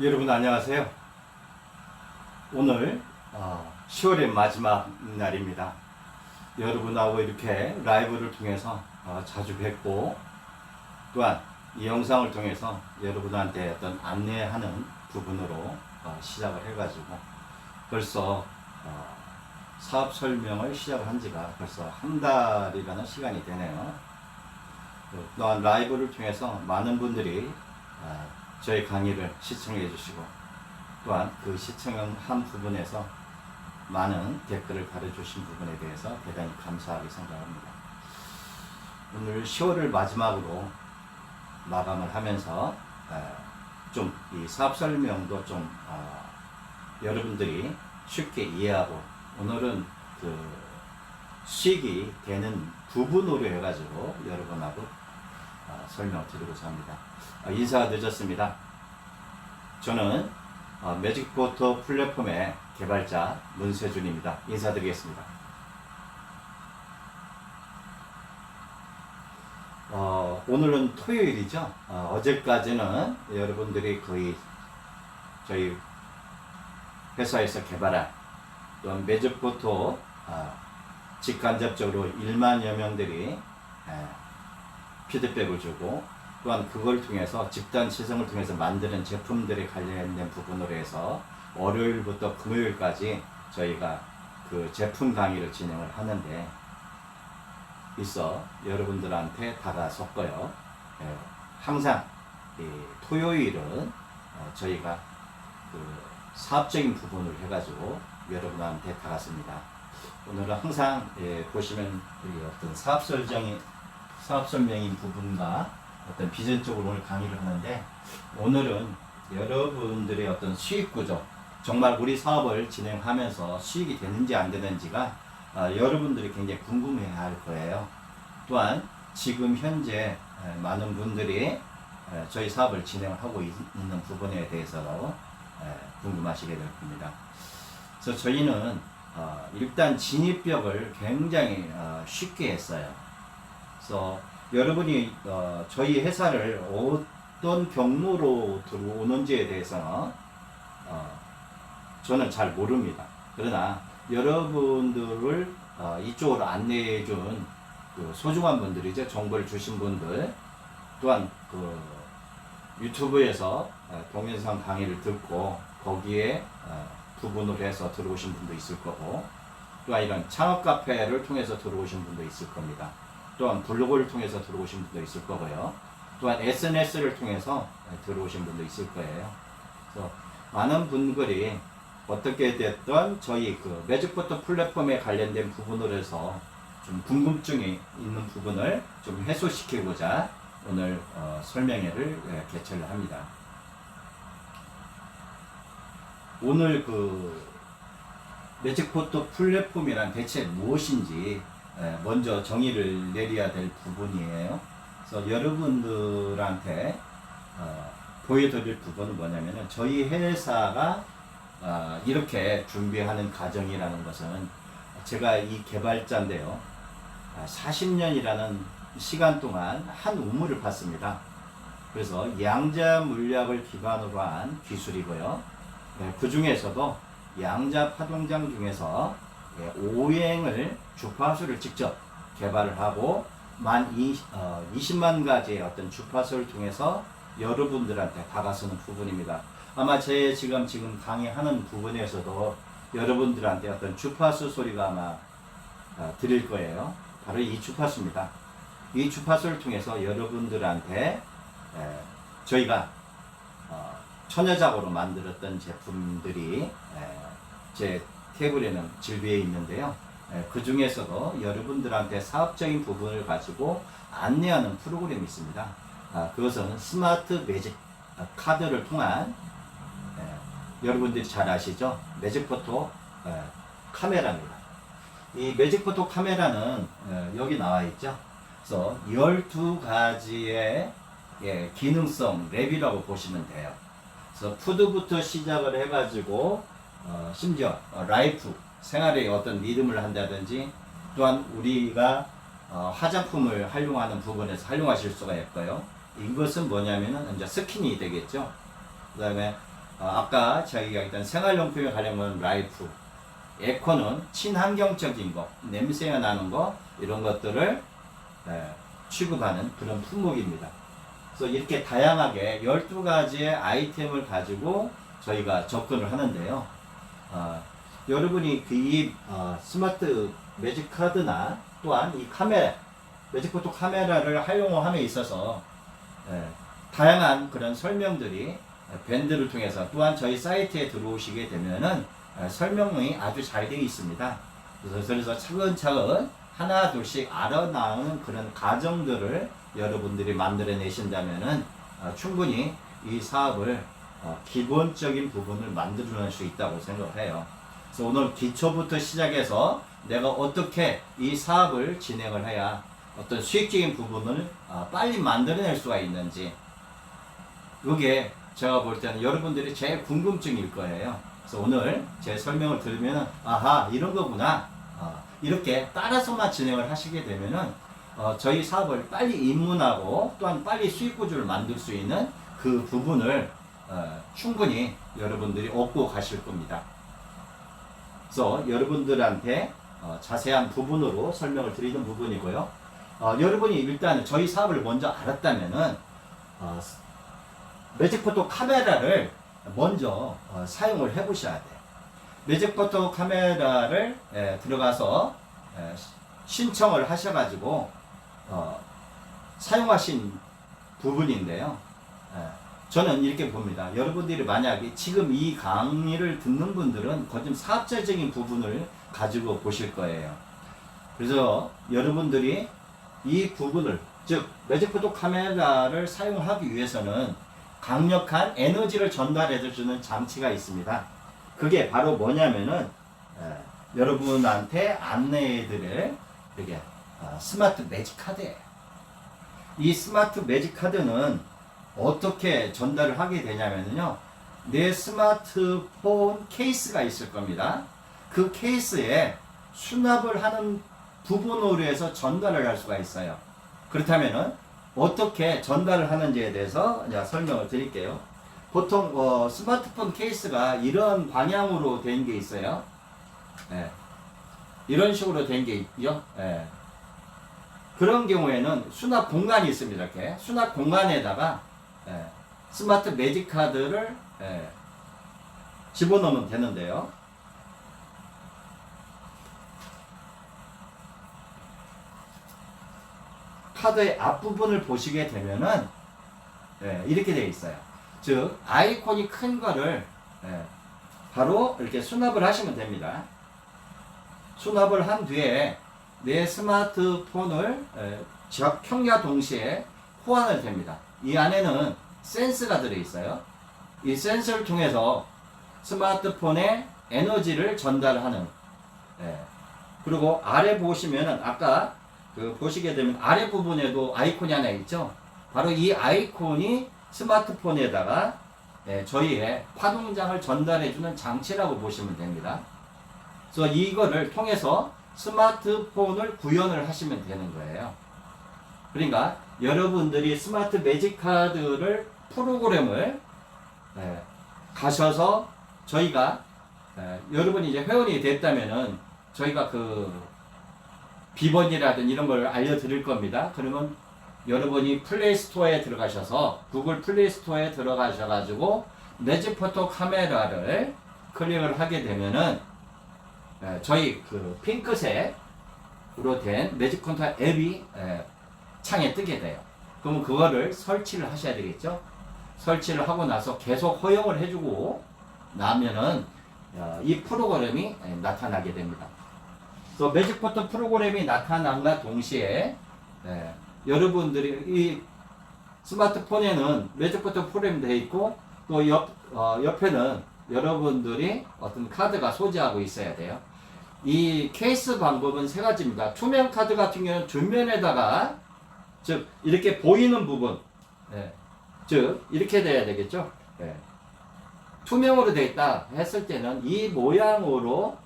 여러분 안녕하세요. 오늘 10월의 마지막 날입니다. 여러분하고 이렇게 라이브를 통해서 자주 뵙고, 또한 이 영상을 통해서 여러분한테 어떤 안내하는 부분으로 시작을 해가지고 벌써 사업 설명을 시작한 지가 벌써 한 달이라는 시간이 되네요. 또한 라이브를 통해서 많은 분들이 저희 강의를 시청해 주시고, 또한 그 시청한 부분에서 많은 댓글을 달아주신 부분에 대해서 대단히 감사하게 생각합니다. 오늘 10월을 마지막으로 마감을 하면서 좀 이 사업 설명도 좀 여러분들이 쉽게 이해하고, 오늘은 그 수익이 되는 부분으로 해가지고 여러분하고 설명을 드리고자 합니다. 인사가 늦었습니다. 저는 매직포터 플랫폼의 개발자 문세준입니다. 인사드리겠습니다. 오늘은 토요일이죠. 어제까지는 여러분들이 거의 저희 회사에서 개발한 또한 매직포터 직간접적으로 1만여 명들이 피드백을 주고, 또한 그걸 통해서 집단 시승을 통해서 만드는 제품들에 관련된 부분으로 해서 월요일부터 금요일까지 저희가 그 제품 강의를 진행을 하는데 있어 여러분들한테 다가섰고요. 항상 토요일은 저희가 그 사업적인 부분을 해가지고 여러분한테 다가섭니다. 오늘은 항상 보시면 어떤 사업 설명인 부분과 어떤 비전적으로 오늘 강의를 하는데, 오늘은 여러분들의 어떤 수익 구조, 정말 우리 사업을 진행하면서 수익이 되는지 안 되는지가 여러분들이 굉장히 궁금해 할 거예요. 또한 지금 현재 많은 분들이 저희 사업을 진행을 하고 있는 부분에 대해서 궁금하시게 될 겁니다. 그래서 저희는 일단 진입벽을 굉장히 쉽게 했어요. 그래서 여러분이 저희 회사를 어떤 경로로 들어오는지에 대해서는 저는 잘 모릅니다. 그러나 여러분들을 이쪽으로 안내해 준 그 소중한 분들이죠. 정보를 주신 분들, 또한 그 유튜브에서 동영상 강의를 듣고 거기에 부분으로 해서 들어오신 분도 있을 거고, 또한 이런 창업 카페를 통해서 들어오신 분도 있을 겁니다. 또한 블로그를 통해서 들어오신 분도 있을 거고요. 또한 SNS를 통해서 들어오신 분도 있을 거예요. 그래서 많은 분들이 어떻게 됐든 저희 그 매직포터 플랫폼에 관련된 부분으로 해서 좀 궁금증이 있는 부분을 좀 해소시키고자 오늘 설명회를 개최를 합니다. 오늘 그 매직포터 플랫폼이란 대체 무엇인지 먼저 정의를 내려야 될 부분이에요. 그래서 여러분들한테 보여드릴 부분은 뭐냐면은, 저희 회사가 이렇게 준비하는 과정이라는 것은, 제가 이 개발자인데요. 40년이라는 시간 동안 한 우물을 팠습니다. 그래서 양자 물리학을 기반으로 한 기술이고요. 그 중에서도 양자 파동장 중에서 오행을 주파수를 직접 개발을 하고 20만 가지의 어떤 주파수를 통해서 여러분들한테 다가서는 부분입니다. 아마 제 지금 강의하는 부분에서도 여러분들한테 어떤 주파수 소리가 아마 들릴 거예요. 바로 이 주파수입니다. 이 주파수를 통해서 여러분들한테 저희가 천여작으로 만들었던 제품들이 제 테이블에는 질비해 있는데요. 그 중에서도 여러분들한테 사업적인 부분을 가지고 안내하는 프로그램이 있습니다. 그것은 스마트 매직 카드를 통한, 여러분들이 잘 아시죠? 매직포터 카메라입니다. 이 매직포터 카메라는 여기 나와 있죠. 그래서 12가지의 기능성 랩이라고 보시면 돼요. 그래서 푸드부터 시작을 해가지고 심지어 라이프, 생활의 어떤 리듬을 한다든지, 또한 우리가 화장품을 활용하는 부분에서 활용하실 수가 있고요. 이것은 뭐냐면은 이제 스킨이 되겠죠. 그 다음에 아까 저희가 일단 생활용품에 관련된 라이프, 에코는 친환경적인 거, 냄새가 나는 거 이런 것들을 취급하는 그런 품목입니다. 그래서 이렇게 다양하게 12가지의 아이템을 가지고 저희가 접근을 하는데요. 여러분이 이 스마트 매직 카드나 또한 이 카메라, 매직포토 카메라를 활용함에 있어서 다양한 그런 설명들이 밴드를 통해서 또한 저희 사이트에 들어오시게 되면은 설명이 아주 잘 되어 있습니다. 그래서 차근차근 하나 둘씩 알아나오는 그런 과정들을 여러분들이 만들어내신다면은 충분히 이 사업을 기본적인 부분을 만들어낼 수 있다고 생각해요. 그래서 오늘 기초부터 시작해서 내가 어떻게 이 사업을 진행을 해야 어떤 수익적인 부분을 빨리 만들어낼 수가 있는지, 이게 제가 볼 때는 여러분들이 제일 궁금증일 거예요. 그래서 오늘 제 설명을 들으면 아하 이런 거구나, 이렇게 따라서만 진행을 하시게 되면은 저희 사업을 빨리 입문하고 또한 빨리 수익 구조를 만들 수 있는 그 부분을 충분히 여러분들이 얻고 가실 겁니다. 그래서 여러분들한테 자세한 부분으로 설명을 드리는 부분이고요. 여러분이 일단 저희 사업을 먼저 알았다면은 매직포토 카메라를 먼저 사용을 해 보셔야 돼요. 매직포토 카메라를 들어가서 신청을 하셔가지고 사용하신 부분인데요. 저는 이렇게 봅니다. 여러분들이 만약에 지금 이 강의를 듣는 분들은 거의 좀 사업자적인 부분을 가지고 보실 거예요. 그래서 여러분들이 이 부분을, 즉 매직포토 카메라를 사용하기 위해서는 강력한 에너지를 전달해주는 장치가 있습니다. 그게 바로 뭐냐면은 여러분한테 안내해드릴 이게 스마트 매직 카드예요. 이 스마트 매직 카드는 어떻게 전달을 하게 되냐면요, 내 스마트폰 케이스가 있을 겁니다. 그 케이스에 수납을 하는 부분으로 해서 전달을 할 수가 있어요. 그렇다면은 어떻게 전달을 하는지에 대해서 설명을 드릴게요. 보통 스마트폰 케이스가 이런 방향으로 된 게 있어요. 이런 식으로 된 게 있죠. 그런 경우에는 수납 공간이 있습니다. 이렇게 수납 공간에다가 스마트 매직 카드를 집어넣으면 되는데요. 카드의 앞부분을 보시게 되면은 이렇게 되어 있어요. 즉 아이콘이 큰 거를 바로 이렇게 수납을 하시면 됩니다. 수납을 한 뒤에 내 스마트폰을 적형과 동시에 호환을 됩니다. 이 안에는 센서가 들어있어요. 이 센서를 통해서 스마트폰에 에너지를 전달하는, 그리고 아래 보시면은 아까 보시게 되면 아래 부분에도 아이콘이 하나 있죠. 바로 이 아이콘이 스마트폰에다가 저희의 파동장을 전달해주는 장치라고 보시면 됩니다. 그래서 이거를 통해서 스마트폰을 구현을 하시면 되는 거예요. 그러니까 여러분들이 스마트 매직 카드를 프로그램을 가셔서 저희가 여러분이 이제 회원이 됐다면은 저희가 그 비번이라든 이런 걸 알려드릴 겁니다. 그러면 여러분이 플레이스토어에 들어가셔서 구글 플레이스토어에 들어가셔가지고 매직포토 카메라를 클릭을 하게 되면은 저희 그 핑크색으로 된 매직포토 앱이 창에 뜨게 돼요. 그러면 그거를 설치를 하셔야 되겠죠. 설치를 하고 나서 계속 허용을 해주고 나면은 이 프로그램이 나타나게 됩니다. 또 매직포토 프로그램이 나타남과 동시에 여러분들이 이 스마트폰에는 매직포토 프로그램이 되어 있고 또 옆에는 여러분들이 어떤 카드가 소지하고 있어야 돼요. 이 케이스 방법은 세 가지입니다. 투명 카드 같은 경우는 뒷면에다가 즉 이렇게 보이는 부분, 즉 이렇게 돼야 되겠죠. 투명으로 되어 있다 했을 때는 이 모양으로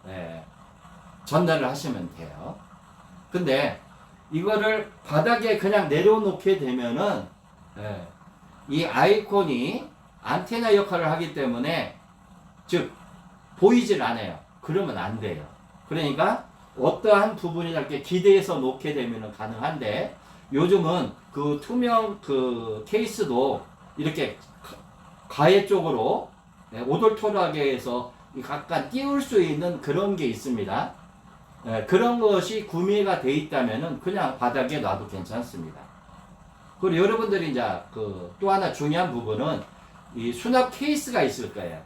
전달을 하시면 돼요. 근데 이거를 바닥에 그냥 내려놓게 되면은 이 아이콘이 안테나 역할을 하기 때문에 즉 보이질 않아요. 그러면 안 돼요. 그러니까 어떠한 부분이 이렇게 기대해서 놓게 되면 가능한데 요즘은 그 투명 그 케이스도 이렇게 가해 쪽으로 오돌토락에 해서 약간 띄울 수 있는 그런 게 있습니다. 그런 것이 구매가 돼 있다면은 그냥 바닥에 놔도 괜찮습니다. 그리고 여러분들이 이제 그 또 하나 중요한 부분은 이 수납 케이스가 있을 거예요.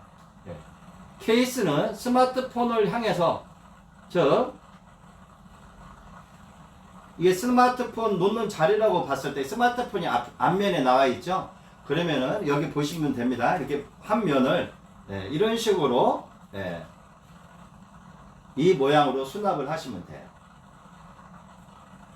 케이스는 스마트폰을 향해서 이게 스마트폰 놓는 자리라고 봤을 때 스마트폰이 앞면에 나와 있죠. 그러면은 여기 보시면 됩니다. 이렇게 한 면을 이런 식으로 이 모양으로 수납을 하시면 돼요.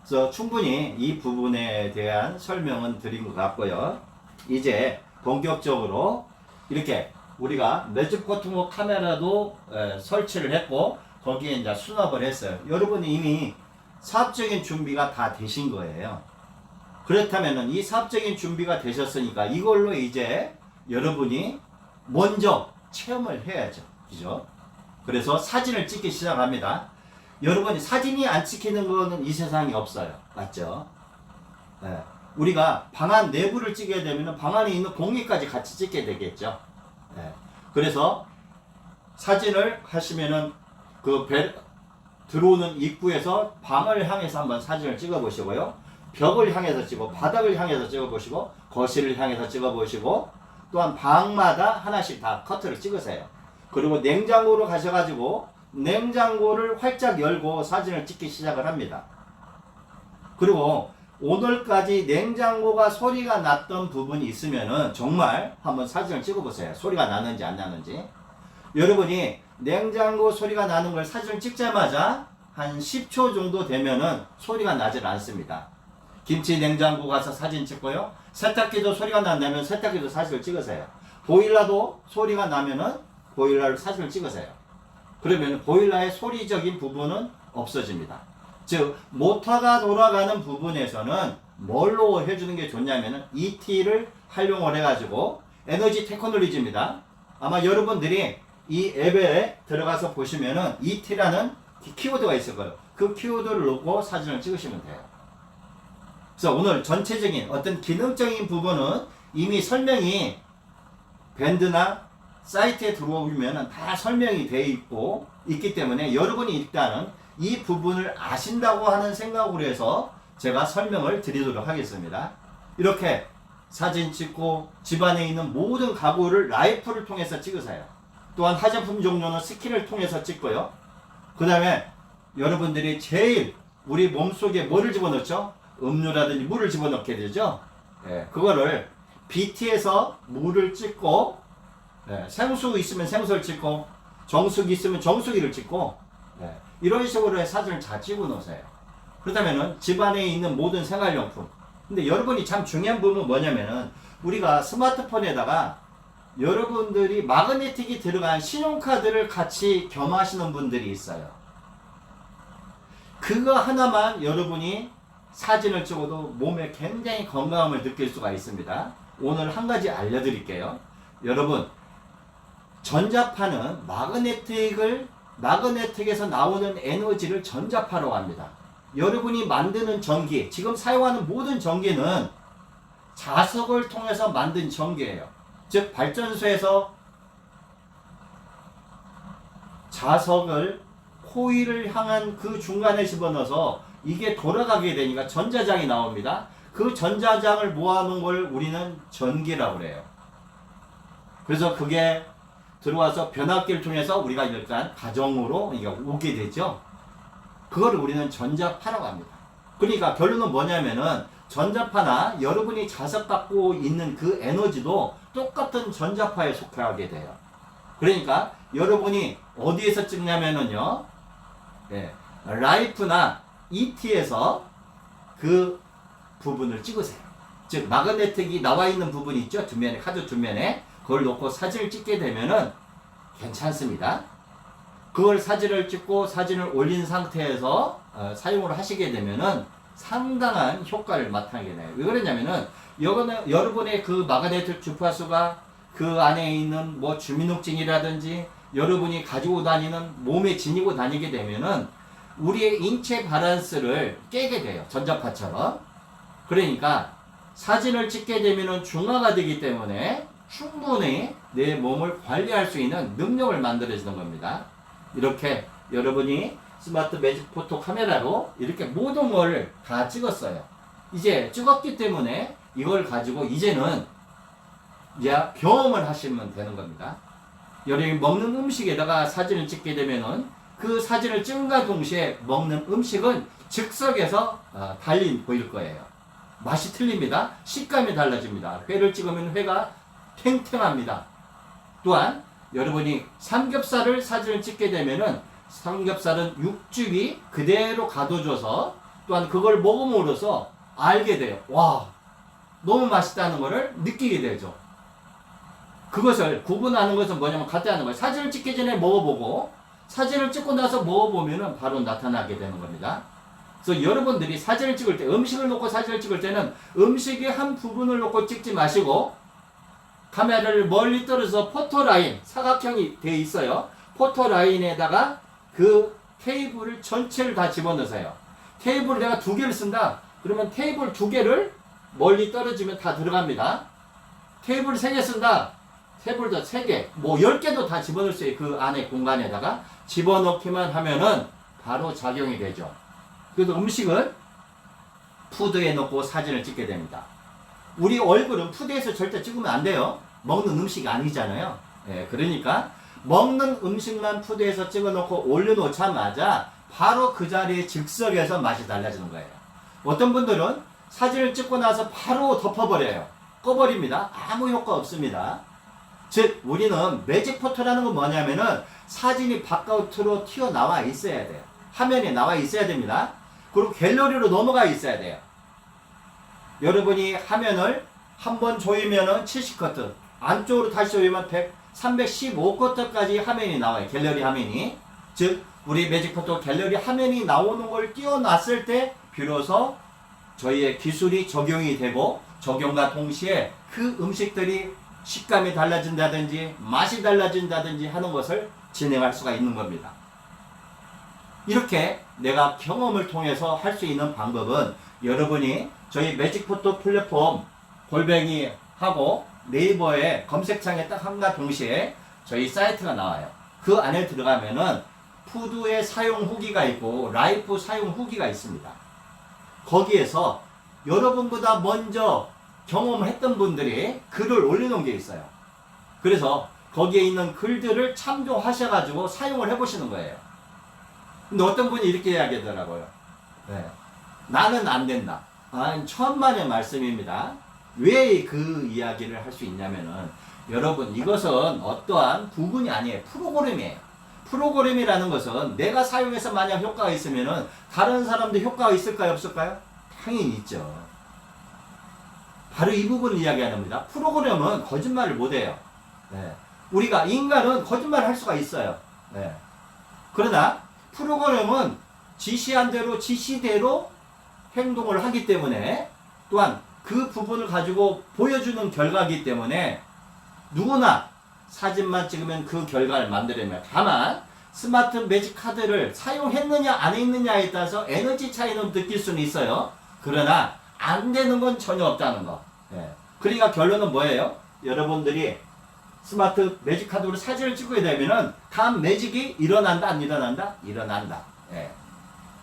그래서 충분히 이 부분에 대한 설명은 드린 것 같고요. 이제 본격적으로 이렇게 우리가 매직코트모 카메라도 설치를 했고 거기에 이제 수납을 했어요. 여러분이 이미 사업적인 준비가 다 되신 거예요. 그렇다면은 이 사업적인 준비가 되셨으니까 이걸로 이제 여러분이 먼저 체험을 해야죠. 그죠? 그래서 사진을 찍기 시작합니다. 여러분이 사진이 안 찍히는 거는 이 세상에 없어요. 맞죠? 우리가 방안 내부를 찍게 되면 방 안에 있는 공기까지 같이 찍게 되겠죠. 그래서 사진을 하시면은 들어오는 입구에서 방을 향해서 한번 사진을 찍어 보시고요. 벽을 향해서 찍고 바닥을 향해서 찍어 보시고 거실을 향해서 찍어 보시고 또한 방마다 하나씩 다 커트를 찍으세요. 그리고 냉장고로 가셔가지고 냉장고를 활짝 열고 사진을 찍기 시작을 합니다. 그리고 오늘까지 냉장고가 소리가 났던 부분이 있으면은 정말 한번 사진을 찍어 보세요. 소리가 나는지 안 나는지. 여러분이 냉장고 소리가 나는 걸 사진을 찍자마자 한 10초 정도 되면은 소리가 나질 않습니다. 김치 냉장고 가서 사진 찍고요. 세탁기도 소리가 난다면 세탁기도 사진을 찍으세요. 보일러도 소리가 나면은 보일러를 사진을 찍으세요. 그러면 보일러의 소리적인 부분은 없어집니다. 즉 모터가 돌아가는 부분에서는 뭘로 해주는 게 좋냐면은 ET를 활용을 해가지고 에너지 테크놀로지입니다. 아마 여러분들이 이 앱에 들어가서 보시면은 ET라는 키워드가 있을 거예요. 그 키워드를 넣고 사진을 찍으시면 돼요. 그래서 오늘 전체적인 어떤 기능적인 부분은 이미 설명이 밴드나 사이트에 들어오면 다 설명이 되어 있기 때문에 여러분이 일단은 이 부분을 아신다고 하는 생각으로 해서 제가 설명을 드리도록 하겠습니다. 이렇게 사진 찍고 집안에 있는 모든 가구를 라이프를 통해서 찍으세요. 또한 화장품 종류는 스킨을 통해서 찍고요. 그 다음에 여러분들이 제일 우리 몸속에 뭐를 집어넣죠? 음료라든지 물을 집어넣게 되죠. 그거를 BT에서 물을 찍고 생수 있으면 생수를 찍고 정수기 있으면 정수기를 찍고 이런 식으로 사진을 잘 찍어 놓으세요. 그렇다면은 집안에 있는 모든 생활용품. 근데 여러분이 참 중요한 부분은 뭐냐면은 우리가 스마트폰에다가 여러분들이 마그네틱이 들어간 신용카드를 같이 겸하시는 분들이 있어요. 그거 하나만 여러분이 사진을 찍어도 몸에 굉장히 건강함을 느낄 수가 있습니다. 오늘 한 가지 알려드릴게요. 여러분, 전자파는 마그네틱에서 나오는 에너지를 전자파라고 합니다. 여러분이 만드는 전기, 지금 사용하는 모든 전기는 자석을 통해서 만든 전기예요. 즉 발전소에서 자석을 코일을 향한 그 중간에 집어넣어서 이게 돌아가게 되니까 전자장이 나옵니다. 그 전자장을 모아놓은 걸 우리는 전기라고 그래요. 그래서 그게 들어와서 변압기를 통해서 우리가 일단 가정으로 오게 되죠. 그거를 우리는 전자파라고 합니다. 그러니까 결론은 뭐냐면은 전자파나 여러분이 자석받고 있는 그 에너지도 똑같은 전자파에 속하게 돼요. 그러니까 여러분이 어디에서 찍냐면은요, 라이프나 ET에서 그 부분을 찍으세요. 즉 마그네틱이 나와 있는 부분이 있죠. 뒷면에, 카드 뒷면에 그걸 놓고 사진을 찍게 되면은 괜찮습니다. 그걸 사진을 찍고 사진을 올린 상태에서 사용을 하시게 되면은 상당한 효과를 나타내게 돼요. 왜 그러냐면은 여러분의 그 마그네틱 주파수가 그 안에 있는 뭐 주민등록증이라든지 여러분이 가지고 다니는 몸에 지니고 다니게 되면은 우리의 인체 밸런스를 깨게 돼요. 전자파처럼. 그러니까 사진을 찍게 되면은 중화가 되기 때문에 충분히 내 몸을 관리할 수 있는 능력을 만들어주는 겁니다. 이렇게 여러분이 스마트 매직 포토 카메라로 이렇게 모든 걸 다 찍었어요. 이제 찍었기 때문에 이걸 가지고 이제는 경험을 하시면 되는 겁니다. 여러분이 먹는 음식에다가 사진을 찍게 되면은 그 사진을 찍은과 동시에 먹는 음식은 즉석에서 달리 보일 거예요. 맛이 틀립니다. 식감이 달라집니다. 회를 찍으면 회가 탱탱합니다. 또한 여러분이 삼겹살을 사진을 찍게 되면은 삼겹살은 육즙이 그대로 가둬져서 또한 그걸 먹음으로써 알게 돼요. 와, 너무 맛있다는 것을 느끼게 되죠. 그것을 구분하는 것은 뭐냐면 같다는 거예요. 사진을 찍기 전에 먹어보고 사진을 찍고 나서 먹어보면은 바로 나타나게 되는 겁니다. 그래서 여러분들이 사진을 찍을 때, 음식을 놓고 사진을 찍을 때는 음식의 한 부분을 놓고 찍지 마시고 카메라를 멀리 떨어져서 포토라인, 사각형이 되어 있어요. 포토라인에다가 그 테이블을 전체를 다 집어넣으세요. 테이블을 내가 2개를 쓴다. 그러면 테이블 2개를 멀리 떨어지면 다 들어갑니다. 테이블 3개 쓴다. 테이블도 3개, 뭐 10개도 다 집어넣을 수 있어요. 그 안에 공간에다가 집어넣기만 하면은 바로 작용이 되죠. 그래서 음식은 푸드에 넣고 사진을 찍게 됩니다. 우리 얼굴은 푸드에서 절대 찍으면 안 돼요. 먹는 음식이 아니잖아요. 그러니까 먹는 음식만 푸드에서 찍어놓고 올려놓자마자 바로 그 자리에 즉석에서 맛이 달라지는 거예요. 어떤 분들은 사진을 찍고 나서 바로 덮어버려요. 꺼버립니다. 아무 효과 없습니다. 즉 우리는 매직 포토라는 건 뭐냐면은 사진이 바깥으로 튀어나와 있어야 돼요. 화면에 나와 있어야 됩니다. 그리고 갤러리로 넘어가 있어야 돼요. 여러분이 화면을 한번 조이면은 70커트, 안쪽으로 다시 조이면 315커트까지 화면이 나와요. 갤러리 화면이. 즉 우리 매직 포토 갤러리 화면이 나오는 걸 띄워놨을 때 비로소 저희의 기술이 적용이 되고 적용과 동시에 그 음식들이 식감이 달라진다든지 맛이 달라진다든지 하는 것을 진행할 수가 있는 겁니다. 이렇게 내가 경험을 통해서 할 수 있는 방법은 여러분이 저희 매직포토 플랫폼 하고 네이버에 검색창에 딱 함과 동시에 저희 사이트가 나와요. 그 안에 들어가면은 푸드의 사용 후기가 있고 라이프 사용 후기가 있습니다. 거기에서 여러분보다 먼저 경험을 했던 분들이 글을 올려놓은 게 있어요. 그래서 거기에 있는 글들을 참조하셔가지고 사용을 해보시는 거예요. 근데 어떤 분이 이렇게 이야기하더라고요. 나는 안 된다. 천만의 말씀입니다. 왜 그 이야기를 할 수 있냐면은 여러분 이것은 어떠한 부분이 아니에요. 프로그램이에요. 프로그램이라는 것은 내가 사용해서 만약 효과가 있으면은 다른 사람도 효과가 있을까요? 없을까요? 당연히 있죠. 바로 이 부분을 이야기하는 겁니다. 프로그램은 거짓말을 못해요. 우리가 인간은 거짓말을 할 수가 있어요. 그러나 프로그램은 지시한 대로 지시대로 행동을 하기 때문에 또한 그 부분을 가지고 보여주는 결과이기 때문에 누구나 사진만 찍으면 그 결과를 만들어냅니다. 다만 스마트 매직 카드를 사용했느냐 안 했느냐에 따라서 에너지 차이는 느낄 수는 있어요. 그러나 안 되는 건 전혀 없다는 거. 그러니까 결론은 뭐예요? 여러분들이 스마트 매직 카드로 사진을 찍게 되면은 다음 매직이 일어난다 안 일어난다? 일어난다.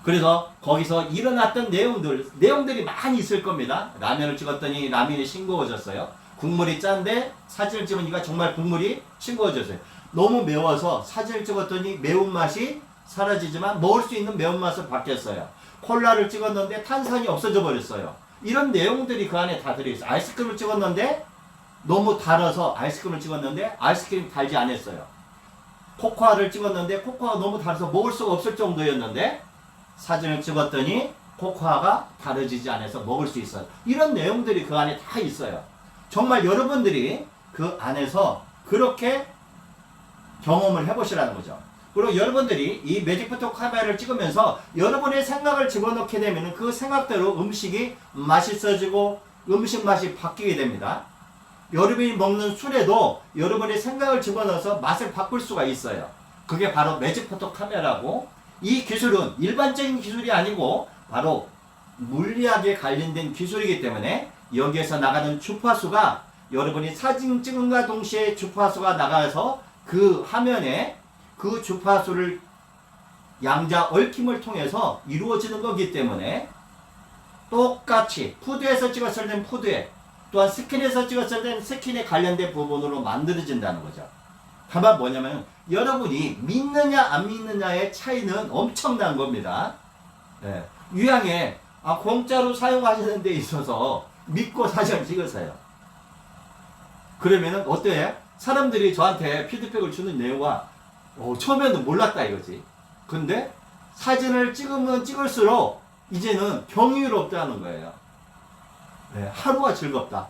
그래서 거기서 일어났던 내용들이 많이 있을 겁니다. 라면을 찍었더니 라면이 싱거워졌어요. 국물이 짠데 사진을 찍으니까 정말 국물이 싱거워졌어요. 너무 매워서 사진을 찍었더니 매운맛이 사라지지만 먹을 수 있는 매운맛으로 바뀌었어요. 콜라를 찍었는데 탄산이 없어져 버렸어요. 이런 내용들이 그 안에 다 들어있어요. 아이스크림을 찍었는데 너무 달아서 아이스크림을 찍었는데 아이스크림 달지 않았어요. 코코아를 찍었는데 코코아가 너무 달아서 먹을 수가 없을 정도였는데 사진을 찍었더니 코코아가 다려지지 않아서 먹을 수 있어요. 이런 내용들이 그 안에 다 있어요. 정말 여러분들이 그 안에서 그렇게 경험을 해보시라는 거죠. 그리고 여러분들이 이 매직포토 카메라를 찍으면서 여러분의 생각을 집어넣게 되면 그 생각대로 음식이 맛있어지고 음식 맛이 바뀌게 됩니다. 여러분이 먹는 술에도 여러분의 생각을 집어넣어서 맛을 바꿀 수가 있어요. 그게 바로 매직포토 카메라고, 이 기술은 일반적인 기술이 아니고 바로 물리학에 관련된 기술이기 때문에 여기에서 나가는 주파수가 여러분이 사진 찍은과 동시에 주파수가 나가서 그 화면에 그 주파수를 양자 얽힘을 통해서 이루어지는 거기 때문에 똑같이 푸드에서 찍었을 땐 푸드에, 또한 스킨에서 찍었을 땐 스킨에 관련된 부분으로 만들어진다는 거죠. 다만 뭐냐면 여러분이 믿느냐 안 믿느냐의 차이는 엄청난 겁니다. 네. 유양에 공짜로 사용하시는 데 있어서 믿고 사진 찍으세요. 그러면은 어때요? 사람들이 저한테 피드백을 주는 내용과 처음에는 몰랐다 이거지. 근데 사진을 찍으면 찍을수록 이제는 경이롭다는 거예요. 네, 하루가 즐겁다.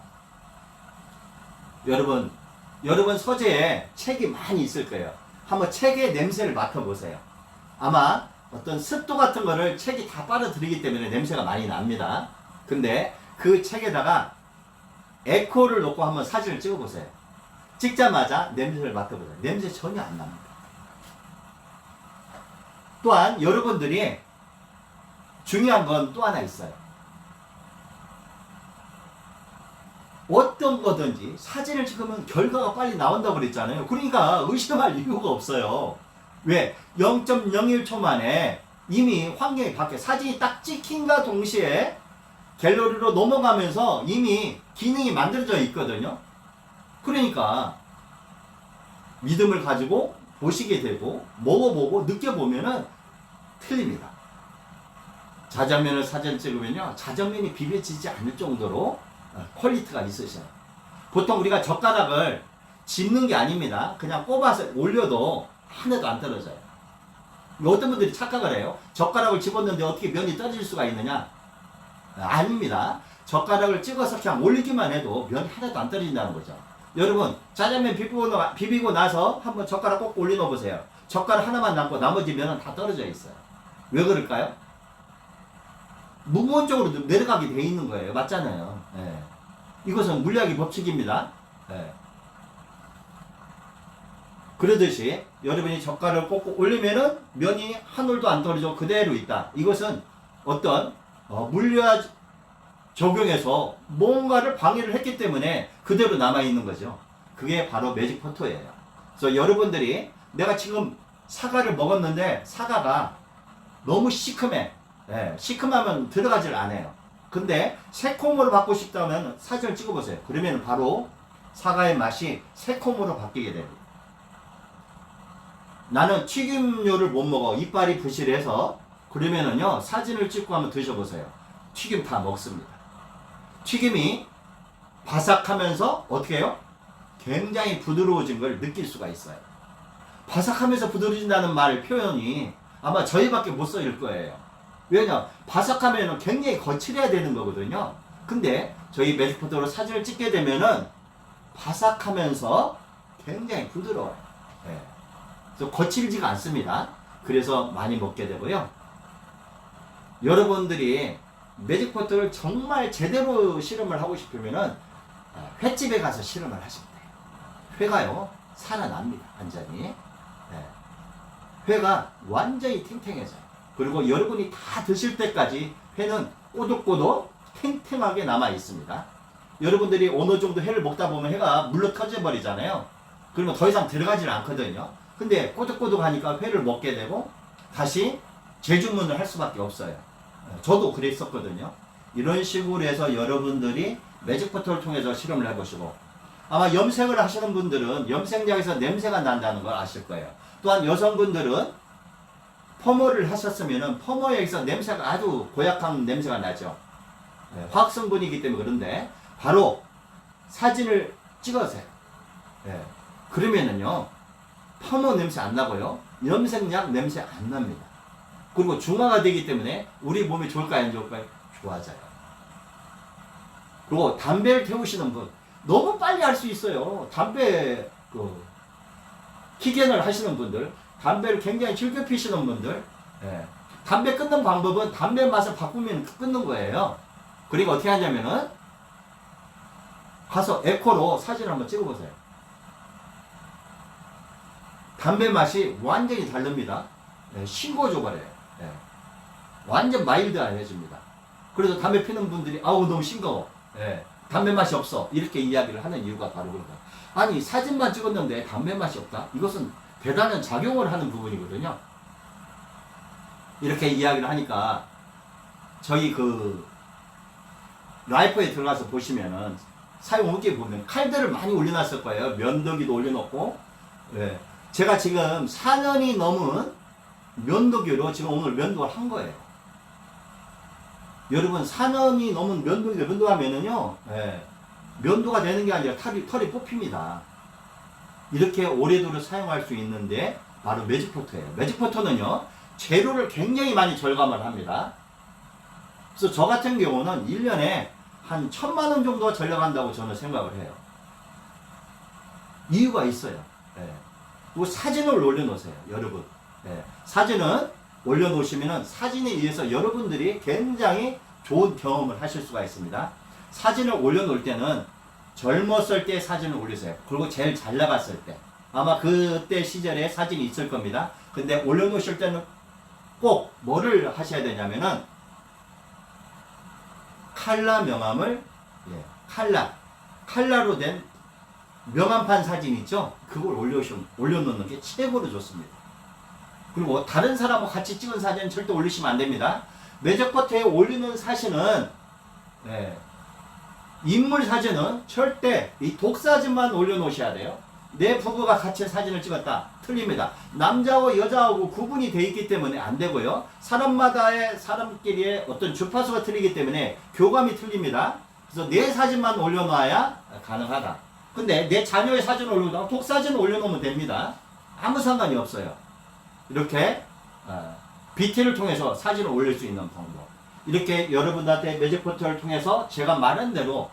여러분 서재에 책이 많이 있을 거예요. 한번 책의 냄새를 맡아보세요. 아마 어떤 습도 같은 거를 책이 다 빨아들이기 때문에 냄새가 많이 납니다. 근데 그 책에다가 에코를 놓고 한번 사진을 찍어보세요. 찍자마자 냄새를 맡아보세요. 냄새 전혀 안 납니다. 또한 여러분들이 중요한 건 또 하나 있어요. 어떤 거든지 사진을 찍으면 결과가 빨리 나온다고 그랬잖아요. 그러니까 의심할 이유가 없어요. 왜? 0.01초 만에 이미 환경이 바뀌어 사진이 딱 찍힌과 동시에 갤러리로 넘어가면서 이미 기능이 만들어져 있거든요. 그러니까 믿음을 가지고 보시게 되고 먹어보고 느껴보면은 틀립니다. 자장면을 사진 찍으면요, 자장면이 비벼지지 않을 정도로 퀄리티가 있으셔요. 보통 우리가 젓가락을 짚는 게 아닙니다. 그냥 꼽아서 올려도 하나도 안 떨어져요. 어떤 분들이 착각을 해요. 젓가락을 집었는데 어떻게 면이 떨어질 수가 있느냐? 아닙니다. 젓가락을 찍어서 그냥 올리기만 해도 면이 하나도 안 떨어진다는 거죠. 여러분, 짜장면 비비고 나서 한번 젓가락 꼭 올려놓어 보세요. 젓가락 하나만 남고 나머지 면은 다 떨어져 있어요. 왜 그럴까요? 무본적으로 내려가게 돼 있는 거예요. 맞잖아요. 네. 이것은 물리학의 법칙입니다. 네. 그러듯이 여러분이 젓가락을 꼭 올리면은 면이 한 올도 안 떨어져 그대로 있다. 이것은 어떤 물리학 적용해서 뭔가를 방해를 했기 때문에 그대로 남아있는 거죠. 그게 바로 매직포토예요. 그래서 여러분들이 내가 지금 사과를 먹었는데 사과가 너무 시큼해. 네, 시큼하면 들어가질 않아요. 근데 새콤으로 받고 싶다면 사진을 찍어보세요. 그러면 바로 사과의 맛이 새콤으로 바뀌게 됩니다. 나는 튀김류를 못 먹어. 이빨이 부실해서. 그러면은요, 사진을 찍고 한번 드셔보세요. 튀김 다 먹습니다. 튀김이 바삭하면서 어떻게 해요? 굉장히 부드러워진 걸 느낄 수가 있어요. 바삭하면서 부드러워진다는 말 표현이 아마 저희밖에 못 써일 거예요. 왜냐? 바삭하면 굉장히 거칠어야 되는 거거든요. 근데 저희 매직포토로 사진을 찍게 되면은 바삭하면서 굉장히 부드러워요. 네. 그래서 거칠지가 않습니다. 그래서 많이 먹게 되고요. 여러분들이 매직포토를 정말 제대로 실험을 하고 싶으면은 횟집에 가서 실험을 하시면 돼요. 회가요 살아납니다. 완전히. 네. 회가 완전히 탱탱해져요. 그리고 여러분이 다 드실 때까지 회는 꼬독꼬독 탱탱하게 남아 있습니다. 여러분들이 어느 정도 회를 먹다 보면 회가 물러 터져 버리잖아요. 그러면 더 이상 들어가질 않거든요. 근데 꼬독꼬독 하니까 회를 먹게 되고 다시 재주문을 할 수밖에 없어요. 저도 그랬었거든요. 이런 식으로 해서 여러분들이 매직포토를 통해서 실험을 해보시고, 아마 염색을 하시는 분들은 염색약에서 냄새가 난다는 걸 아실 거예요. 또한 여성분들은 펌어를 하셨으면 펌어에서 냄새가 아주 고약한 냄새가 나죠. 네, 화학성분이기 때문에. 그런데 바로 사진을 찍으세요. 네, 그러면은요 펌어 냄새 안 나고요, 염색약 냄새 안 납니다. 그리고 중화가 되기 때문에 우리 몸이 좋을까요 안 좋을까요? 좋아져요. 그리고 담배를 태우시는 분 너무 빨리 할 수 있어요. 담배 키겐을 하시는 분들, 담배를 굉장히 즐겨 피시는 분들, 예. 담배 끊는 방법은 담배 맛을 바꾸면 끊는 거예요. 그러니까 어떻게 하냐면은 가서 에코로 사진을 한번 찍어보세요. 담배 맛이 완전히 다릅니다. 네, 싱거워져버려요. 네. 완전 마일드해집니다. 그래서 담배 피는 분들이 아우 너무 싱거워. 네. 담배 맛이 없어. 이렇게 이야기를 하는 이유가 바로 그런 거예요. 아니 사진만 찍었는데 담배 맛이 없다? 이것은 대단한 작용을 하는 부분이거든요. 이렇게 이야기를 하니까 저희 그 라이프에 들어가서 보시면은 사용 후기에 보면 칼들을 많이 올려놨을 거예요. 면도기도 올려놓고. 네. 제가 지금 4년이 넘은 면도기로 지금 오늘 면도를 한 거예요. 여러분 4년이 넘은 면도기를 면도하면은요, 네. 면도가 되는 게 아니라 털이 뽑힙니다. 이렇게 오래도록 사용할 수 있는데 바로 매직포터예요. 매직포터는요 재료를 굉장히 많이 절감을 합니다. 그래서 저 같은 경우는 1년에 한 1000만원 정도 절약한다고 저는 생각을 해요. 이유가 있어요. 네. 그 사진을 올려놓으세요, 여러분. 네. 사진은 올려놓으시면 사진에 의해서 여러분들이 굉장히 좋은 경험을 하실 수가 있습니다. 사진을 올려놓을 때는 젊었을 때 사진을 올리세요. 그리고 제일 잘 나갔을 때. 아마 그때 시절에 사진이 있을 겁니다. 근데 올려놓으실 때는 꼭 뭐를 하셔야 되냐면은 칼라 명함을, 칼라로 된 명함판 사진 있죠? 그걸 올려놓는 게 최고로 좋습니다. 그리고 다른 사람하고 같이 찍은 사진은 절대 올리시면 안 됩니다. 매직포터에 올리는 사진은, 인물 사진은 절대 이 독사진만 올려놓으셔야 돼요. 내 부부가 같이 사진을 찍었다. 틀립니다. 남자와 여자하고 구분이 되어 있기 때문에 안 되고요. 사람끼리의 어떤 주파수가 틀리기 때문에 교감이 틀립니다. 그래서 내 사진만 올려놔야 가능하다. 근데 내 자녀의 사진을 올려놓으면 독사진을 올려놓으면 됩니다. 아무 상관이 없어요. 이렇게 BT를 통해서 사진을 올릴 수 있는 방법. 이렇게 여러분들한테 매직포터를 통해서 제가 말한 대로